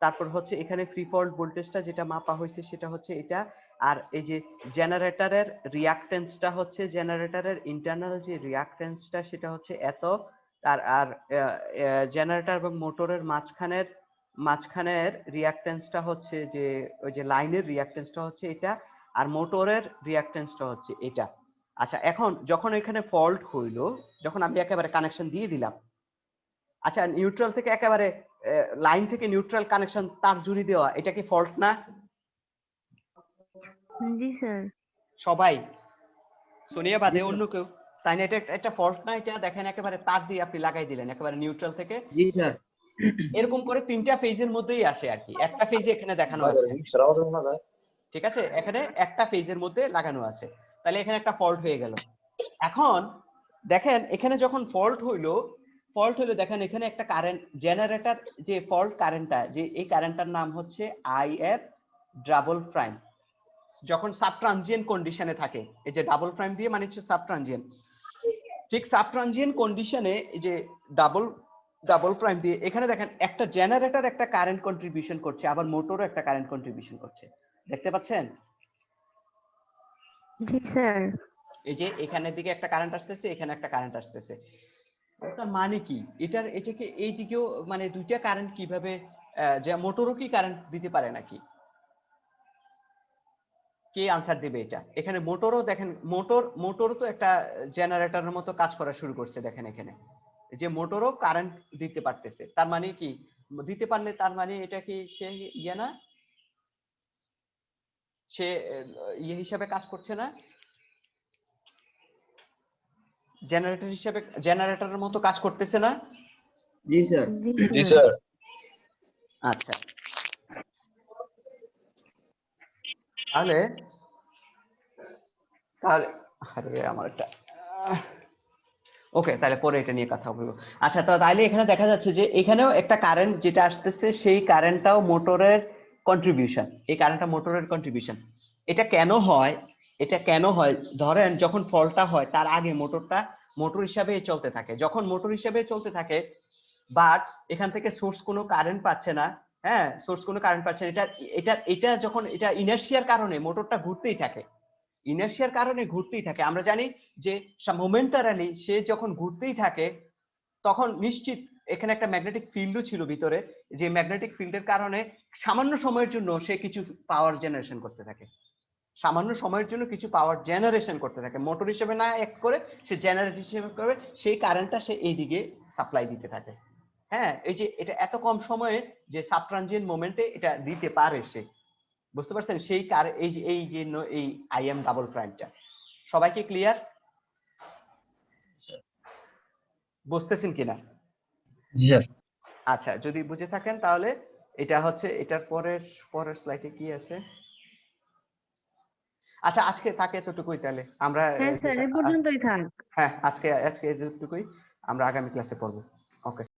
তারপর হচ্ছে এখানে ফ্রি ফল্ট ভোল্টেজটা যেটা মাপা হয়েছে সেটা হচ্ছে এটা, আর এই যে জেনারেটরের রিঅ্যাকট্যান্সটা হচ্ছে জেনারেটরের ইন্টারনাল যে রিঅ্যাকট্যান্সটা সেটা হচ্ছে এত, আর জেনারেটর এবং মোটরের মাঝখানের রিঅ্যাকট্যান্সটা হচ্ছে যে ওই যে লাইনের রিঅ্যাকট্যান্সটা হচ্ছে এটা, আর মোটরের রিঅ্যাকট্যান্সটা হচ্ছে এটা। আচ্ছা, এখন যখন এখানে ফল্ট হইলো, যখন আমি একেবারে কানেকশন দিয়ে দিলাম, আচ্ছা নিউট্রাল থেকে একেবারে লাইন থেকে নিউট্রাল কানেকশন তার জুড়ে দেওয়া, এটা কি ফল্ট না? জি স্যার। সবাই সোনিয়া বাদে অন্য কেউ, তাই না? এটা একটা ফল্ট না? এটা দেখেন একেবারে তার দিয়ে আপনি লাগাই দিলেন একেবারে নিউট্রাল থেকে। জি স্যার। এরকম করে 3টা ফেজের মধ্যেই আছে আর কি, একটা ফেজে এখানে দেখানো আছে, ঠিক আছে? এখানে একটা ফেজের মধ্যে লাগানো আছে, তাহলে এখানে একটা ফল্ট হয়ে গেল। এখন দেখেন এখানে যখন ফল্ট হইলো দেখেন এখানে একটা কারেন্ট জেনারেটর, যে ফল্ট কারেন্টটা, যে এই কারেন্টটার নাম হচ্ছে আইএফ ডাবল প্রাইম, যখন সাব ট্রানজিয়েন্ট কন্ডিশনে থাকে। এই যে ডাবল প্রাইম দিয়ে মানে হচ্ছে সাব ট্রানজিয়েন্ট, ঠিক সাব ট্রানজিয়েন্ট কন্ডিশনে এই যে ডাবল প্রাইম দিয়ে এখানে দেখেন একটা জেনারেটর একটা কারেন্ট কন্ট্রিবিউশন করছে, আবার মোটরও একটা কারেন্ট কন্ট্রিবিউশন করছে, দেখতে পাচ্ছেন? জি স্যার। এই যে এখানের দিকে একটা কারেন্ট আসতেছে, এখানে একটা কারেন্ট আসতেছে, তার মানে কি এটাকে এই দিকেও মানে দুইটা কারেন্ট কিভাবে, যে মোটরও কি কারেন্ট দিতে পারে নাকি? কে আনসার দিবে এটা? এখানে মোটরও দেখেন, মোটরও তো একটা জেনারেটরের মতো কাজ করা শুরু করছে, দেখেন এখানে যে মোটরও কারেন্ট দিতে পারতেছে, তার মানে কি দিতে পারলে তার মানে এটা কি সে ইয়ে না, সে ইয়ে হিসাবে কাজ করছে না, জেনারেটর হিসাবে জেনারেটরের মতো কাজ করতেছে না? জি স্যার। জি স্যার। আচ্ছা, তাহলে তাহলে আরে আমার একটা ওকে, তাহলে পরে এটা নিয়ে কথা বলবো। আচ্ছা, তো তাহলে এখানে দেখা যাচ্ছে যে এখানেও একটা কারেন্ট যেটা আসতেছে, সেই কারেন্টটাও মোটরের কন্ট্রিবিউশন, এই কারেন্টটা মোটরের কন্ট্রিবিউশন। এটা কেন হয় ধরেন যখন ফলটা হয় তার আগে মোটর হিসাবে চলতে থাকে, যখন মোটর হিসাবে চলতে থাকে বাট এখান থেকে সোর্স কোনো কারেন্ট পাচ্ছে না, হ্যাঁ সোর্স কোনো কারেন্ট পাচ্ছে না, এটা যখন এটা ইনার্শিয়ার কারণে মোটরটা ঘুরতেই থাকে, ইনার্শিয়ার কারণে ঘুরতেই থাকে। আমরা জানি যে মোমেন্টারালি সে যখন ঘুরতেই থাকে তখন নিশ্চিত এখানে একটা ম্যাগনেটিক ফিল্ডও ছিল ভিতরে, যে ম্যাগনেটিক ফিল্ডের কারণে সামান্য সময়ের জন্য সে কিছু পাওয়ার জেনারেশন করতে থাকে, সামান্য সময়ের জন্য কিছু পাওয়ার জেনারেশন করতে থাকে, মোটর হিসেবে না এক করে সে জেনারেটর হিসেবে করে সেই কারেন্টটা সে এইদিকে সাপ্লাই দিতে থাকে। হ্যাঁ, এই যে এটা এত কম সময়ে যে সাব ট্রানজিয়েন্ট মোমেন্টে এটা দিতে পারে সে, বুঝতে পারছেন? সেই এই আইএম ডাবল প্রাইমটা সবাইকে ক্লিয়ার বুঝতেছেন কিনা? জি স্যার। আচ্ছা, যদি বুঝে থাকেন তাহলে এটা হচ্ছে এটার পরের স্লাইডে কি আছে। আচ্ছা, আজকে থাকে এতটুকুই, তাহলে আমরা হ্যাঁ স্যার, এই পর্যন্তই থাক। হ্যাঁ আজকে এতটুকুই, আমরা আগামী ক্লাসে পড়বো। ওকে।